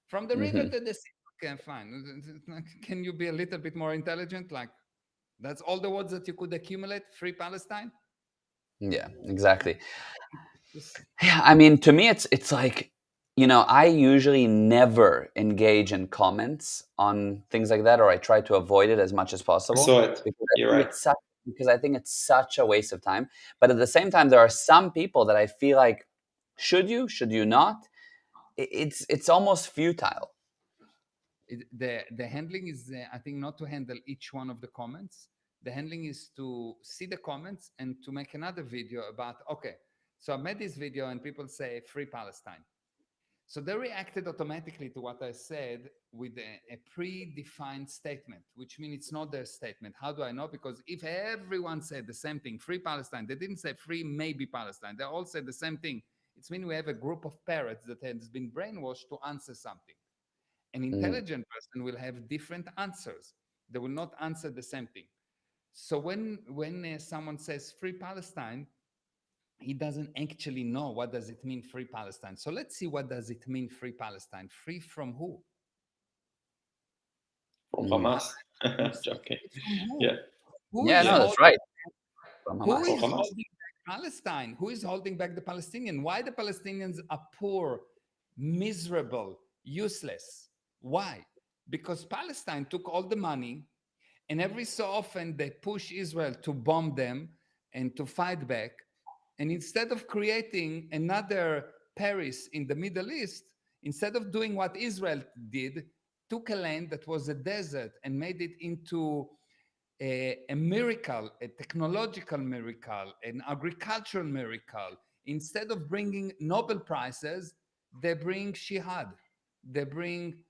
Speaker 1: From the river
Speaker 2: Mhm.
Speaker 1: to the sea. Okay, fine. Can you be a little bit more intelligent? Like, that's all the words that you could accumulate? Free Palestine?
Speaker 2: Yeah, exactly.
Speaker 1: Just,
Speaker 2: Yeah, I mean, to me, it's like, I usually never engage in comments on things like that, or I try to avoid it as much as
Speaker 3: I
Speaker 2: possible
Speaker 3: saw it. You're right.
Speaker 2: because I think it's such a waste of time. But at the same time, there are some people that I feel like, should you not? It's almost futile.
Speaker 1: the handling is, I think, not to handle each one of the comments. The handling is to see the comments and to make another video about, okay, so I made this video and people say free Palestine. So they reacted automatically to what I said with a predefined statement, which means it's not their statement. How do I know? Because if everyone said the same thing, free Palestine, they didn't say free maybe Palestine. They all said the same thing. It's mean we have a group of parrots that has been brainwashed to answer something. An intelligent person will have different answers. They will not answer the same thing. So when someone says free Palestine, he doesn't actually know what does it mean free Palestine. So let's see what does it mean free Palestine. Free from who?
Speaker 3: From Hamas.
Speaker 1: Okay. From who?
Speaker 3: Yeah.
Speaker 1: Who
Speaker 2: Yeah,
Speaker 1: is
Speaker 2: no, that's right. From
Speaker 1: Who
Speaker 2: Hamas.
Speaker 1: is holding back Palestine? Who is holding back the Palestinian? Why the Palestinians are poor, miserable, useless? Why? Because Palestine took all the money, and every so often they push Israel to bomb them and to fight back. And instead of creating another Paris in the Middle East, instead of doing what Israel did, took a land that was a desert and made it into a miracle, a technological miracle, an agricultural miracle. Instead of bringing Nobel Prizes, they bring jihad. They bring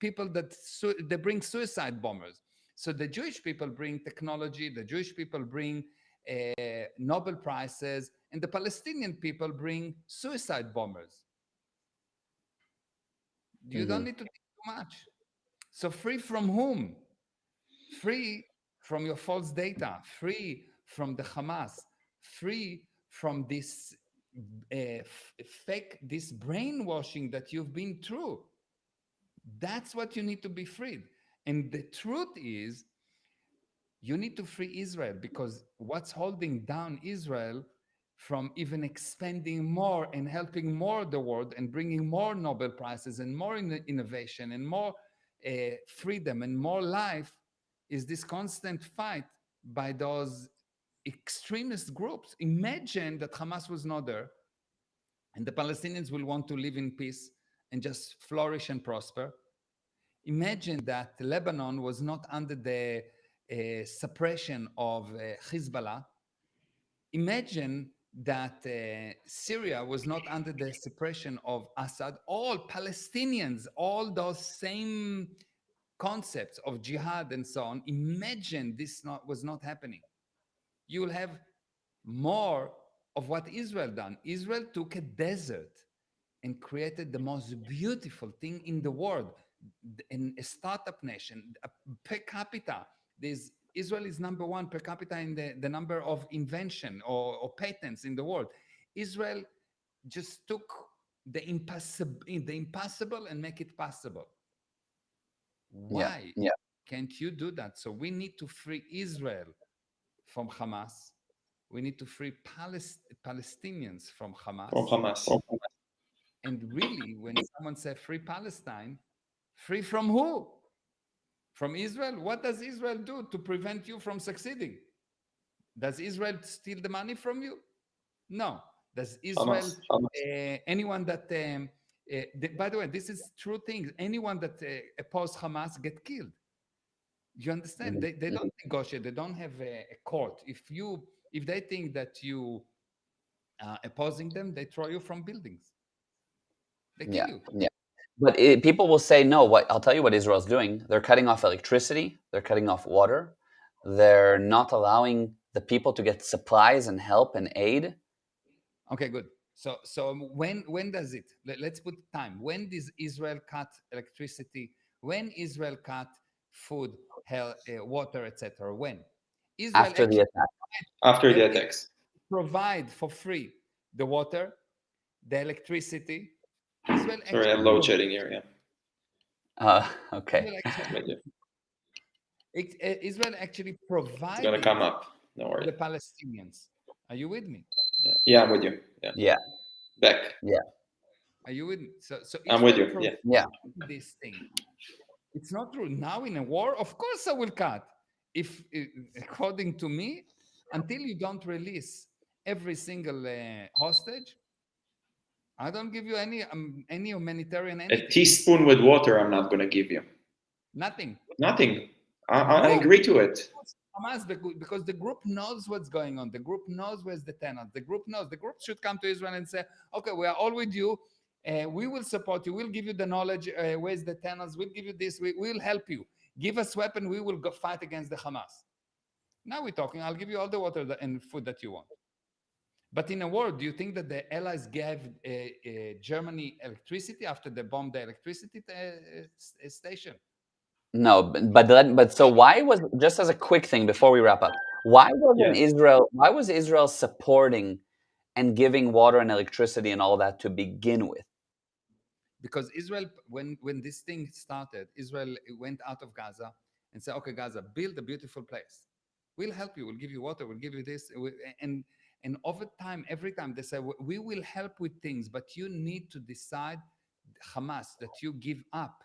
Speaker 1: people that they bring suicide bombers. So the Jewish people bring technology. The Jewish people bring Nobel Prizes, and the Palestinian people bring suicide bombers. You don't need to think too much. So free from whom? Free from your false data, free from the Hamas, free from this fake, this brainwashing that you've been through. That's what you need to be freed. And the truth is, you need to free Israel, because what's holding down Israel from even expanding more and helping more the world and bringing more Nobel Prizes and more innovation and more freedom and more life is this constant fight by those extremist groups. Imagine that Hamas was not there and the Palestinians will want to live in peace and just flourish and prosper. Imagine that Lebanon was not under the suppression of Hezbollah. Imagine that Syria was not under the suppression of Assad. All Palestinians, all those same concepts of jihad and so on. Imagine this was not happening. You will have more of what Israel done. Israel took a desert and created the most beautiful thing in the world, in a startup nation, per capita. Israel is number one per capita in the number of invention or patents in the world. Israel just took the impossible and make it possible. Why can't you do that? So we need to free Israel from Hamas. We need to free Palestinians from Hamas.
Speaker 3: From Hamas.
Speaker 1: And really, when someone says free Palestine, free from who? From Israel? What does Israel do to prevent you from succeeding? Does Israel steal the money from you? No. Does Israel, anyone that, by the way, this is true thing. Anyone that opposes Hamas get killed. You understand? They don't negotiate. They don't have a court. If they think that you are opposing them, they throw you from buildings. They kill you.
Speaker 2: Yeah. But people will say, no, I'll tell you what Israel's doing. They're cutting off electricity. They're cutting off water. They're not allowing the people to get supplies and help and aid.
Speaker 1: Okay, good. So when does it? Let's put time. When does Israel cut electricity? When Israel cut food, health, water, etc.? When? Israel
Speaker 2: after the attack.
Speaker 3: After the attacks.
Speaker 1: Provide for free the water, the electricity. Israel
Speaker 3: Sorry, I'm load shedding here.
Speaker 2: Okay.
Speaker 1: Israel actually provides.
Speaker 3: It's gonna come up. No worry.
Speaker 1: The Palestinians. Are you with me?
Speaker 3: Yeah, I'm with you.
Speaker 2: Yeah.
Speaker 3: Back.
Speaker 2: Yeah.
Speaker 1: Are you with me? So
Speaker 3: I'm with you.
Speaker 1: Yeah. This thing. It's not true. Now in a war, of course I will cut. If according to me, until you don't release every single hostage, I don't give you any humanitarian anything.
Speaker 3: A teaspoon with water, I'm not gonna give you.
Speaker 1: Nothing.
Speaker 3: I agree to it.
Speaker 1: Hamas, because the group knows what's going on. The group knows where's the tenant. The group knows. The group should come to Israel and say, okay, we are all with you. We will support you. We'll give you the knowledge. Where's the tunnels? We'll give you this. We'll help you. Give us weapon. We will go fight against the Hamas. Now we're talking. I'll give you all the water and food that you want. But in a war, do you think that the Allies gave Germany electricity after they bombed the electricity station?
Speaker 2: No, but so why was, just as a quick thing before we wrap up, why was Israel supporting and giving water and electricity and all that to begin with?
Speaker 1: Because Israel, when this thing started, Israel went out of Gaza and said, okay, Gaza, build a beautiful place. We'll help you. We'll give you water. We'll give you this. And over time, every time they say, we will help with things, but you need to decide, Hamas, that you give up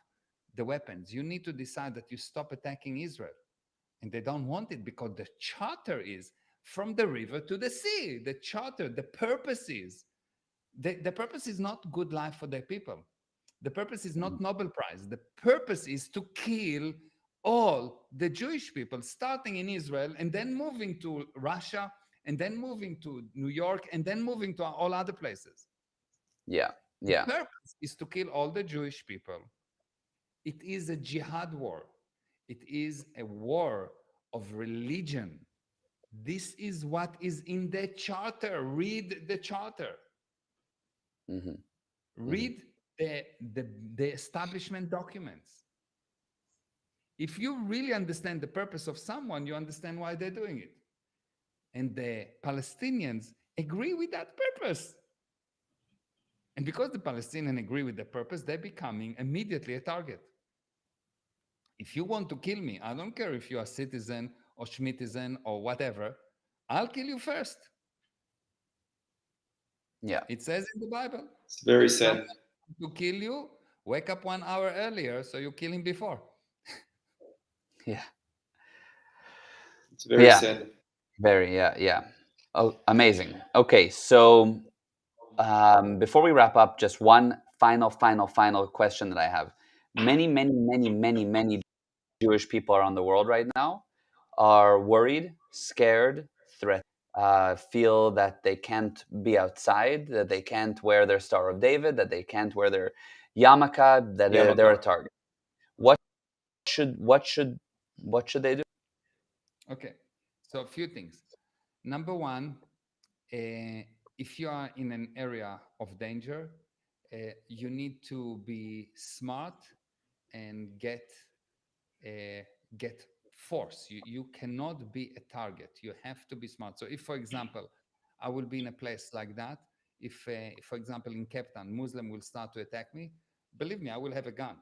Speaker 1: the weapons. You need to decide that you stop attacking Israel. And they don't want it because the charter is from the river to the sea. The charter, the purpose is, the purpose is not good life for their people. The purpose is not Nobel Prize. The purpose is to kill all the Jewish people, starting in Israel and then moving to Russia and then moving to New York and then moving to all other places.
Speaker 2: Yeah,
Speaker 1: The
Speaker 2: yeah.
Speaker 1: purpose is to kill all the Jewish people. It is a jihad war. It is a war of religion. This is what is in the charter. Read the charter.
Speaker 2: Mm-hmm.
Speaker 1: Read the establishment documents. If you really understand the purpose of someone, you understand why they're doing it. And the Palestinians agree with that purpose. And because the Palestinians agree with the purpose, they're becoming immediately a target. If you want to kill me, I don't care if you're a citizen or Schmitizen or whatever, I'll kill you first.
Speaker 2: Yeah.
Speaker 1: It says in the Bible.
Speaker 3: It's very
Speaker 1: if
Speaker 3: sad.
Speaker 1: someone wants to kill you, wake up 1 hour earlier so you kill him before.
Speaker 2: Yeah.
Speaker 3: It's very
Speaker 2: Yeah.
Speaker 3: sad.
Speaker 2: Very, yeah. Oh, amazing. Okay, so before we wrap up, just one final question that I have. Many Jewish people around the world right now are worried, scared, threatened, feel that they can't be outside, that they can't wear their Star of David, that they can't wear their yarmulke, that they're a target. What should they do?
Speaker 1: Okay, so a few things. Number one, if you are in an area of danger, you need to be smart and get force. You cannot be a target. You have to be smart. So if, for example, I will be in a place like that, if for example, in Cape Town, Muslim will start to attack me, believe me, I will have a gun.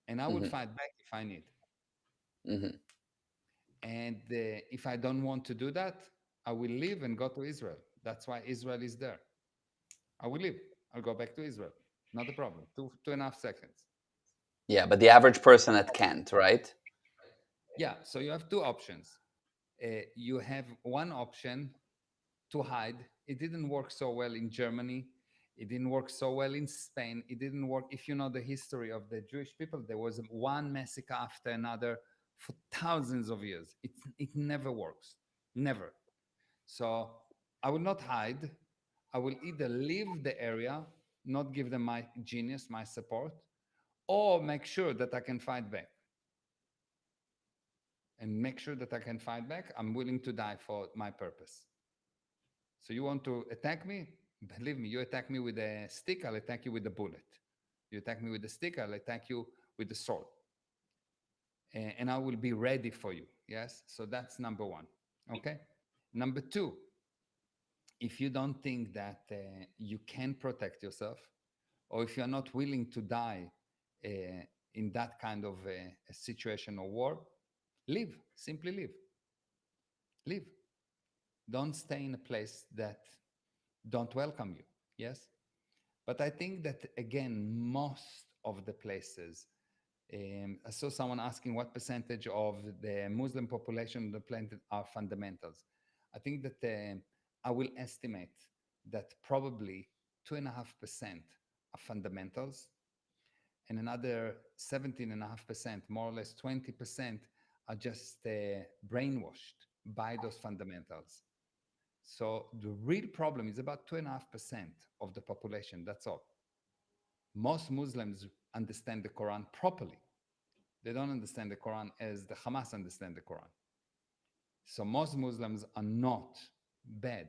Speaker 1: And I will
Speaker 2: Mm-hmm.
Speaker 1: fight back if I need.
Speaker 2: Mm-hmm.
Speaker 1: And if I don't want to do that, I will leave and go to Israel. That's why Israel is there. I will leave. I'll go back to Israel. Not a problem. 2.5 seconds.
Speaker 2: Yeah, but the average person that can't, right?
Speaker 1: Yeah. So you have two options. You have one option to hide. It didn't work so well in Germany. It didn't work so well in Spain. It didn't work. If you know the history of the Jewish people, there was one massacre after another for thousands of years. It never works. Never. So I will not hide. I will either leave the area, not give them my genius, my support, or make sure that I can fight back. And make sure that I can fight back. I'm willing to die for my purpose. So you want to attack me? Believe me, you attack me with a stick, I'll attack you with a bullet. You attack me with a stick, I'll attack you with a sword. And I will be ready for you. Yes? So that's number one. Okay? Number two, if you don't think that you can protect yourself, or if you're not willing to die in that kind of a situation or war, leave. Simply leave. Leave. Don't stay in a place that don't welcome you. Yes? But I think that, again, most of the places, I saw someone asking what percentage of the Muslim population on the planet are fundamentals. I think that I will estimate that probably 2.5% are fundamentals, and another 17.5%, more or less 20%, are just brainwashed by those fundamentals. So the real problem is about 2.5% of the population. That's all. Most Muslims understand the Quran properly. They don't understand the Quran as the Hamas understand the Quran. So most Muslims are not bad.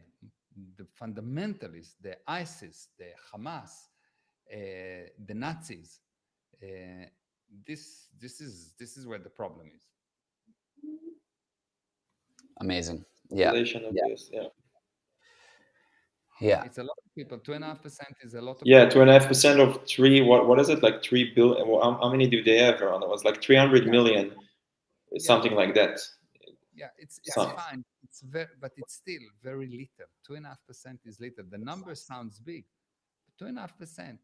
Speaker 1: The fundamentalists, the ISIS, the Hamas, the Nazis, uh, this is where the problem is.
Speaker 2: Amazing. Yeah.
Speaker 3: Population of
Speaker 2: Yeah.
Speaker 3: this, yeah.
Speaker 2: Yeah.
Speaker 1: It's a lot of people. 2.5% is a lot of
Speaker 3: Yeah,
Speaker 1: people.
Speaker 3: 2.5% of three. What is it, like 3 billion? Well, how many do they have around? It was like 300
Speaker 1: Yeah,
Speaker 3: million,
Speaker 1: yeah,
Speaker 3: something like that.
Speaker 1: yeah. It's
Speaker 3: Some.
Speaker 1: fine. It's very, but it's still very little. 2.5% is little. The number sounds big, but 2.5%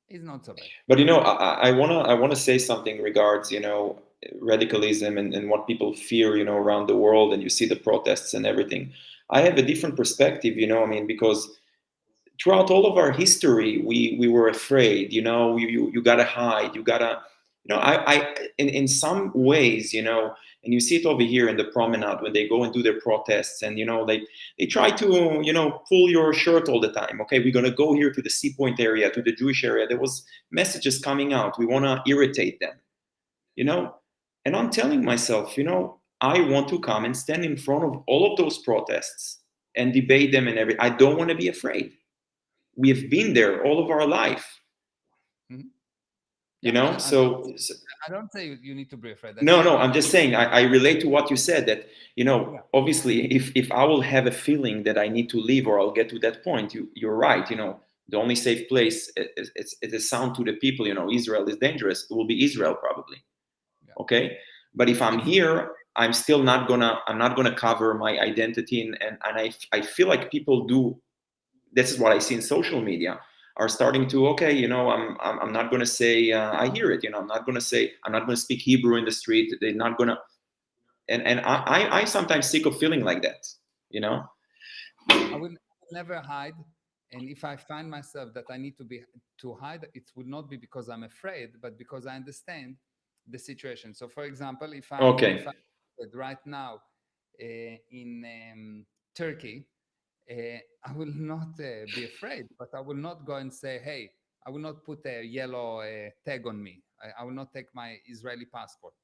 Speaker 1: is not so bad.
Speaker 3: But I wanna say something regards radicalism and what people fear around the world, and you see the protests and everything. I have a different perspective, I mean, because throughout all of our history, we were afraid. You gotta hide. You gotta, I in some ways, and you see it over here in the promenade when they go and do their protests, and they try to pull your shirt all the time. Okay, we're gonna go here to the Sea Point area, to the Jewish area. There was messages coming out. We wanna irritate them, you know, and I'm telling myself, I want to come and stand in front of all of those protests and debate them and everything. I don't want to be afraid. We have been there all of our life,
Speaker 1: Mhm.
Speaker 3: you
Speaker 1: Yeah,
Speaker 3: know.
Speaker 1: I don't say you need to be afraid. I
Speaker 3: No,
Speaker 1: say
Speaker 3: no,
Speaker 1: you
Speaker 3: I'm
Speaker 1: need.
Speaker 3: just saying I relate to what you said, that
Speaker 1: Yeah,
Speaker 3: obviously if I will have a feeling that I need to leave or I'll get to that point, you're right. The only safe place it is sound to the people. Israel is dangerous. It will be Israel probably.
Speaker 1: yeah.
Speaker 3: Okay, but if I'm
Speaker 1: It's
Speaker 3: here, I'm not gonna cover my identity, and I feel like people do. This is what I see in social media, are starting to, okay, I'm not going to say, I hear it, I'm not going to speak Hebrew in the street. They're not going to, and
Speaker 1: yeah.
Speaker 3: I'm sometimes sick of feeling like that, you know.
Speaker 1: I will never hide. And if I find myself that I need to hide, it would not be because I'm afraid, but because I understand the situation. So, for example, if
Speaker 3: Okay.
Speaker 1: I right now in Turkey, I will not be afraid, but I will not go and say, "Hey," I will not put a yellow tag on me. I will not take my Israeli passport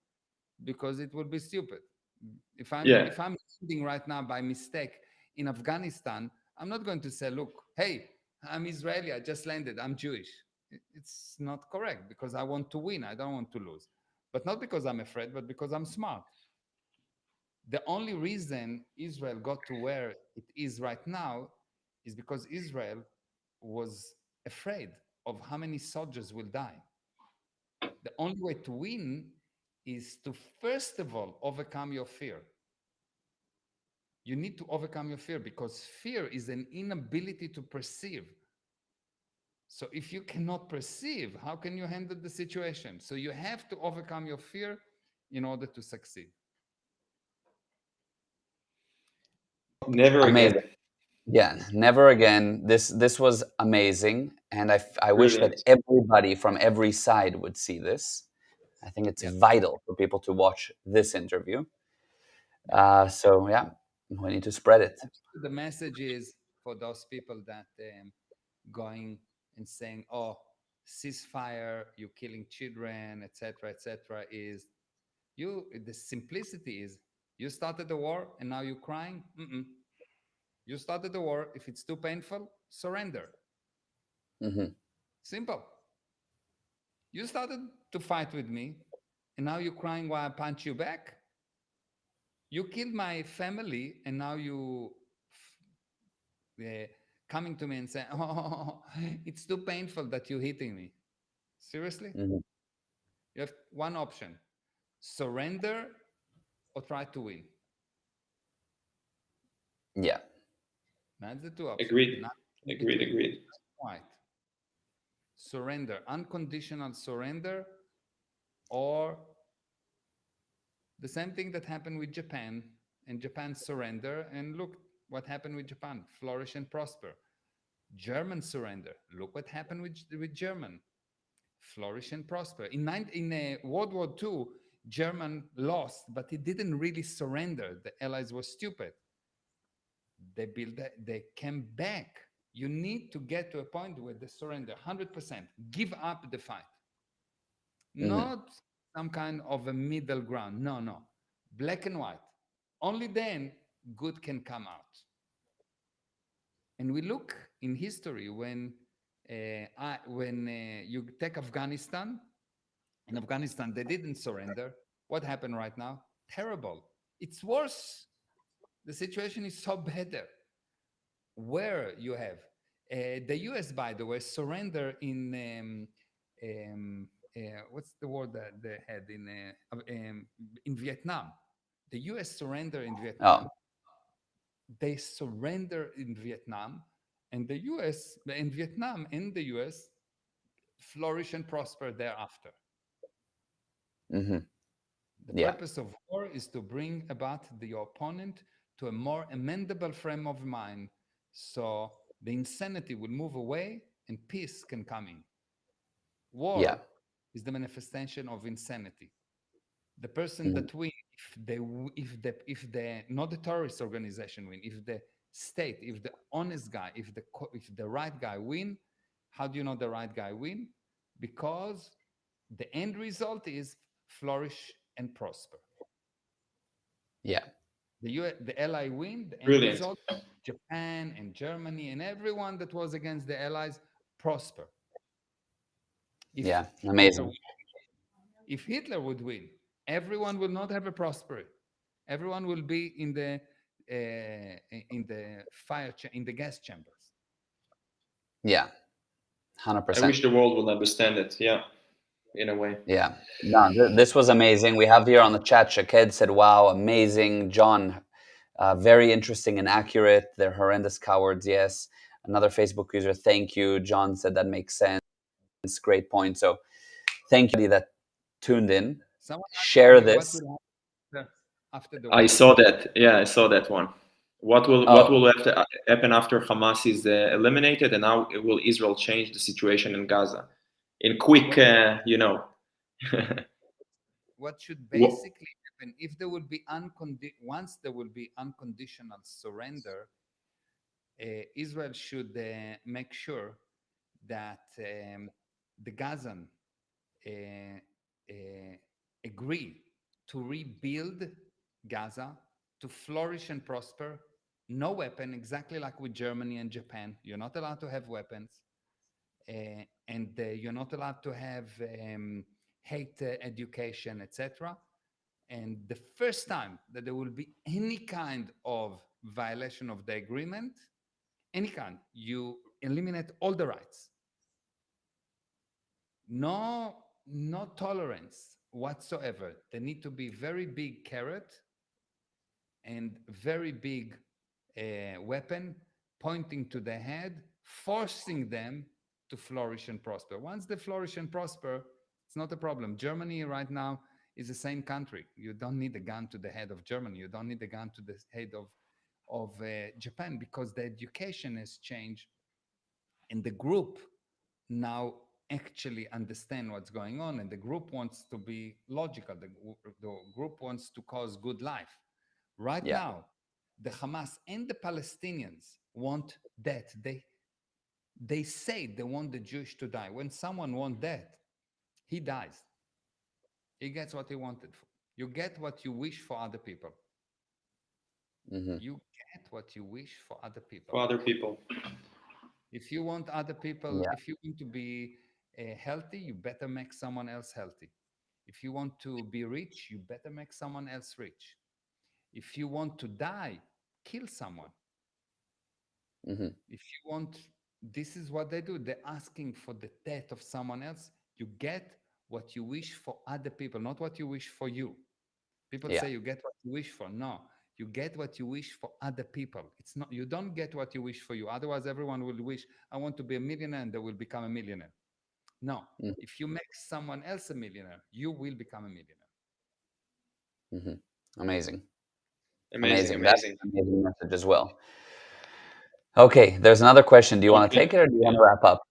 Speaker 1: because it would be stupid. If I'm
Speaker 3: Yeah.
Speaker 1: if I'm landing right now by mistake in Afghanistan, I'm not going to say, "Look, hey, I'm Israeli. I just landed. I'm Jewish." It's not correct because I want to win. I don't want to lose, but not because I'm afraid, but because I'm smart. The only reason Israel got to where it is right now is because Israel was afraid of how many soldiers will die. The only way to win is to, first of all, overcome your fear. You need to overcome your fear because fear is an inability to perceive. So if you cannot perceive, how can you handle the situation? So you have to overcome your fear in order to succeed.
Speaker 3: Never
Speaker 2: Amazing.
Speaker 3: again.
Speaker 2: Yeah, never again. This was amazing, and I wish that
Speaker 3: Brilliant.
Speaker 2: everybody from every side would see this. I think it's
Speaker 1: Yeah,
Speaker 2: vital for people to watch this interview.
Speaker 1: yeah.
Speaker 2: So yeah, we need to spread it.
Speaker 1: The message is for those people that going and saying, "Oh, ceasefire, you're killing children, etc., etc." Is you the simplicity is you started the war and now you're crying. Mm-mm. You started the war. If it's too painful, surrender.
Speaker 2: Hmm.
Speaker 1: Simple. You started to fight with me, and now you're crying while I punch you back. You killed my family, and now you uh, coming to me and saying, "Oh, it's too painful that you're hitting me." Seriously?
Speaker 2: Hmm.
Speaker 1: You have one option: surrender or try to win.
Speaker 2: Yeah.
Speaker 1: That's the two options.
Speaker 3: Agreed.
Speaker 1: Not in
Speaker 3: Agreed.
Speaker 1: between.
Speaker 3: Agreed.
Speaker 1: White. Surrender, unconditional surrender, or the same thing that happened with Japan, and Japan surrender, and look what happened with Japan, flourish and prosper. German surrender, look what happened with German, flourish and prosper. In World War II, German lost, but it didn't really surrender. The Allies were stupid. They came back. You need to get to a point where they surrender 100%, give up the fight. Not some kind of a middle ground. No, no. Black and white. Only then good can come out. And we look in history when you take Afghanistan. In Afghanistan, they didn't surrender. What happened right now? Terrible. It's worse. The situation is so bad there. Where you have the US, by the way, surrender what's the word that they had in Vietnam. The US surrender in Vietnam.
Speaker 2: Oh.
Speaker 1: They surrender in Vietnam, and the US in Vietnam and the US flourish and prosper thereafter.
Speaker 2: Mm-hmm.
Speaker 1: The
Speaker 2: Yeah.
Speaker 1: purpose of war is to bring about your opponent to a more amendable frame of mind, so the insanity will move away and peace can come in. War
Speaker 2: Yeah.
Speaker 1: is the manifestation of insanity. The person
Speaker 2: Mhm.
Speaker 1: that win, if the not the terrorist organization win, if the state, if the honest guy, if the right guy win, how do you know the right guy win? Because the end result is flourish and prosper.
Speaker 2: Yeah.
Speaker 1: The ally win, the end
Speaker 3: Brilliant.
Speaker 1: result, Japan and Germany and everyone that was against the allies prosper. If
Speaker 2: Yeah.
Speaker 1: Hitler
Speaker 2: Amazing.
Speaker 1: If Hitler would win, everyone will not have a prosperity. Everyone will be in the in the gas chambers.
Speaker 2: Yeah.
Speaker 3: I
Speaker 2: 100%.
Speaker 3: wish the world would understand it. Yeah, in a way.
Speaker 2: Yeah. No, this was amazing. We have here on the chat, Shaked said, wow, amazing. John, very interesting and accurate. They're horrendous cowards, yes. Another Facebook user, thank you. John said that makes sense. Great point. So thank you that tuned in.
Speaker 1: Someone
Speaker 2: Share
Speaker 1: asked me what
Speaker 2: this.
Speaker 1: will happen after the
Speaker 3: I
Speaker 1: war.
Speaker 3: saw that. Yeah, I saw that one. What
Speaker 2: Oh.
Speaker 3: will have to happen after Hamas is eliminated, and how will Israel change the situation in Gaza? In quick,
Speaker 1: What should
Speaker 3: What-
Speaker 1: basically happen if there will be once there will be unconditional surrender, Israel should make sure that the Gazan agree to rebuild Gaza, to flourish and prosper. No weapon, exactly like with Germany and Japan. You're not allowed to have weapons, and you're not allowed to have hate education, etc. And the first time that there will be any kind of violation of the agreement, any kind, you eliminate all the rights. No tolerance whatsoever. There need to be very big carrot and very big weapon pointing to the head, forcing them to flourish and prosper. Once they flourish and prosper, it's not a problem. Germany right now is the same country. You don't need a gun to the head of Germany. You don't need a gun to the head of Japan, because the education has changed and the group now actually understand what's going on, and the group wants to be logical. The group wants to cause good life. Right
Speaker 2: Yeah.
Speaker 1: now, the Hamas and the Palestinians want that. They say they want the Jewish to die. When someone wants that, he dies. He gets what he wanted. You get what you wish for other people.
Speaker 2: Mm-hmm.
Speaker 1: You get what you wish for other people.
Speaker 3: for other people?
Speaker 1: If you want other people,
Speaker 2: Yeah.
Speaker 1: if you want to be healthy, you better make someone else healthy. If you want to be rich, you better make someone else rich. If you want to die, kill someone.
Speaker 2: Mm-hmm.
Speaker 1: If you want, this is what they do. They're asking for the death of someone else. You get what you wish for other people, not what you wish for you. People
Speaker 2: Yeah.
Speaker 1: say you get what you wish for. No, you get what you wish for other people. It's not, you don't get what you wish for you. Otherwise, everyone will wish, I want to be a millionaire, and they will become a millionaire. No,
Speaker 2: Mhm.
Speaker 1: if you make someone else a millionaire, you will become a millionaire.
Speaker 2: Mm-hmm. Amazing.
Speaker 3: Amazing.
Speaker 2: That's an amazing message as well. Okay, there's another question. Do you want to take it, or do you want to wrap up?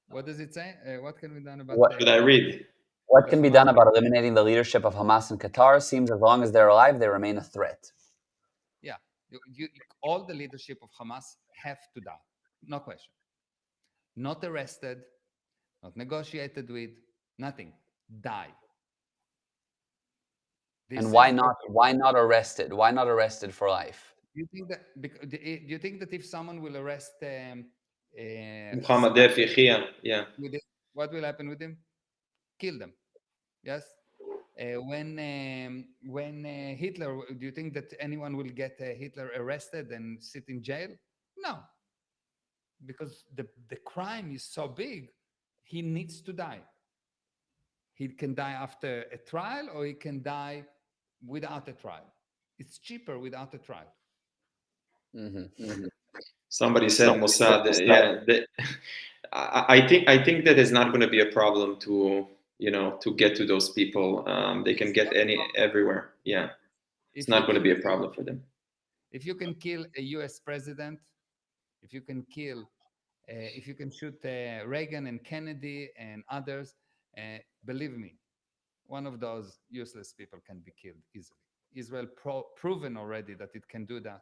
Speaker 1: What does it say? What can be done about
Speaker 2: What-
Speaker 3: Should I read?
Speaker 2: What
Speaker 1: the
Speaker 2: can be
Speaker 1: Hamas?
Speaker 2: done about eliminating the leadership of Hamas in Qatar? Seems as long as they're alive, they remain a threat.
Speaker 1: Yeah, all the leadership of Hamas have to die. No question. Not arrested, not negotiated with, nothing. Die. This
Speaker 2: And why
Speaker 1: is
Speaker 2: not? Why not arrested? Why not arrested for life?
Speaker 1: you think that do you think that if someone will arrest
Speaker 3: Muhammad Def Yahya, yeah.
Speaker 1: with it, what will happen with him? Kill them. Yes. When Hitler, do you think that anyone will get Hitler arrested and sit in jail? No, because the crime is so big, he needs to die. He can die after a trial, or he can die without a trial. It's cheaper without a trial.
Speaker 3: Somebody said Mossad. I think that is not going to be a problem to to get to those people. They can get everywhere. Yeah, it's not going to be a problem for them.
Speaker 1: If you can kill a U.S. president, if you can kill, if you can shoot Reagan and Kennedy and others, believe me, one of those useless people can be killed easily. Israel proven already that it can do that.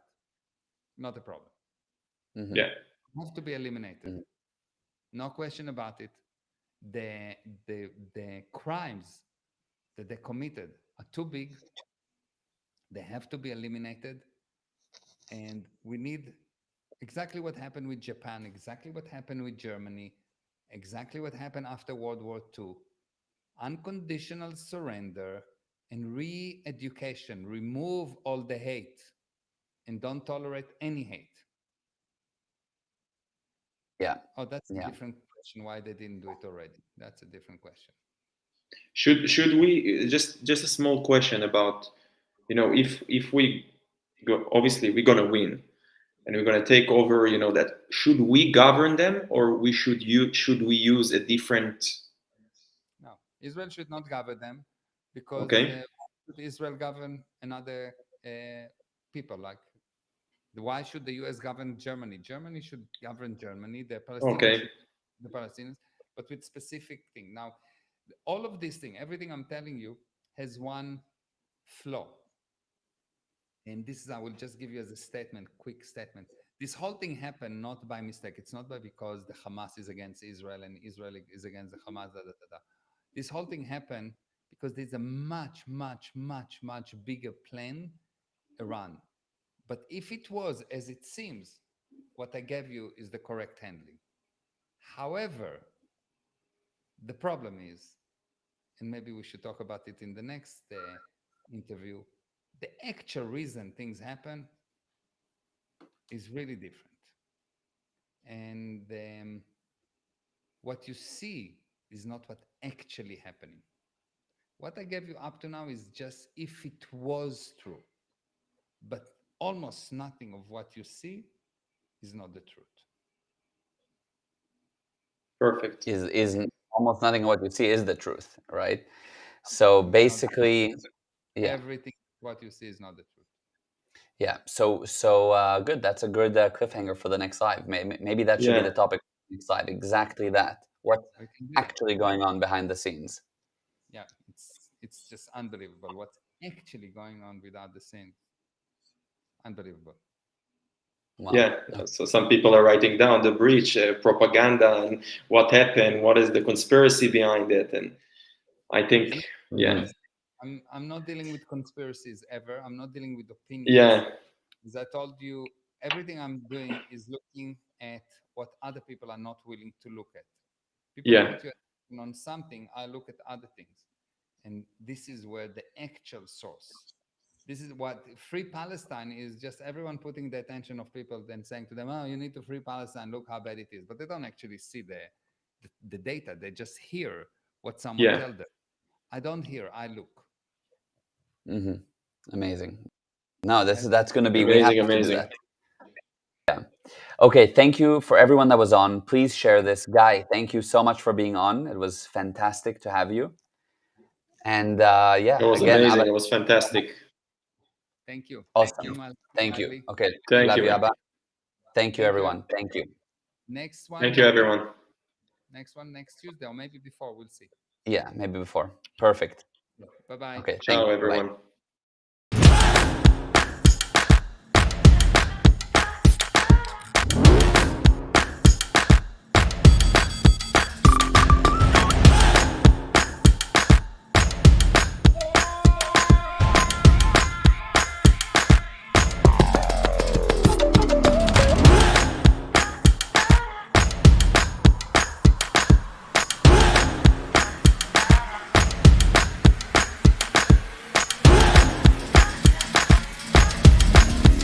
Speaker 1: Not a problem.
Speaker 3: Yeah,
Speaker 1: have to be eliminated. No question about it. The crimes that they committed are too big. They have to be eliminated. And we need exactly what happened with Japan, exactly what happened with Germany, exactly what happened after World War II. Unconditional surrender and re-education. Remove all the hate and don't tolerate any hate.
Speaker 2: Yeah.
Speaker 1: Oh, that's a different question. Why they didn't do it already? That's a different question.
Speaker 3: Should we just a small question about, if we go, obviously we're gonna win and we're gonna take over, that should we govern them, or should we use a different?
Speaker 1: No, Israel should not govern them, because
Speaker 3: Okay.
Speaker 1: Israel govern another people. Like, why should the U.S. govern Germany? Germany should govern Germany. The Palestinians,
Speaker 3: Okay.
Speaker 1: the Palestinians, but with specific thing. Now, all of this thing, everything I'm telling you, has one flaw. And this is, I will just give you as a statement, quick statement. This whole thing happened not by mistake. It's not by because the Hamas is against Israel and Israel is against the Hamas. This whole thing happened because there's a much, much, much, much bigger plan around. But if it was as it seems, what I gave you is the correct handling. However, the problem is, and maybe we should talk about it in the next interview, the actual reason things happen is really different. And what you see is not what actually happening. What I gave you up to now is just if it was true, but almost nothing of what you see is not the truth.
Speaker 3: Perfect.
Speaker 2: Is almost nothing of what you see is the truth, right? So basically, yeah.
Speaker 1: Everything what you see is not the truth.
Speaker 2: Yeah. So good. That's a good cliffhanger for the next live. Maybe that should be the topic for the next live. Exactly that. What's actually going on behind the scenes?
Speaker 1: Yeah, it's just unbelievable what's actually going on without the scenes. Unbelievable.
Speaker 2: Wow.
Speaker 3: Yeah. So some people are writing down the breach, propaganda, and what happened. What is the conspiracy behind it? And I think,
Speaker 1: I'm not dealing with conspiracies ever. I'm not dealing with opinions.
Speaker 3: Yeah.
Speaker 1: As I told you, everything I'm doing is looking at what other people are not willing to look at. People put you on something, I look at other things. And this is where the actual source. This is what Free Palestine is, just everyone putting the attention of people then saying to them, oh, you need to free Palestine, look how bad it is. But they don't actually see the data. They just hear what someone tells them. I don't hear, I look.
Speaker 2: Amazing. No, that's going to be
Speaker 3: amazing.
Speaker 2: We have to do that. Yeah. Okay. Thank you for everyone that was on. Please share this. Guy, thank you so much for being on. It was fantastic to have you. And
Speaker 3: it was amazing. It was fantastic.
Speaker 1: Thank you.
Speaker 2: Awesome. Thank you. Okay.
Speaker 3: Thank you.
Speaker 2: Abba. Thank you, everyone. Thank you.
Speaker 1: Next one.
Speaker 3: Thank you, everyone.
Speaker 1: Next one next Tuesday, or maybe before. We'll see.
Speaker 2: Yeah, maybe before. Perfect.
Speaker 1: Bye-bye.
Speaker 2: Okay.
Speaker 3: Ciao, everyone.
Speaker 2: Bye.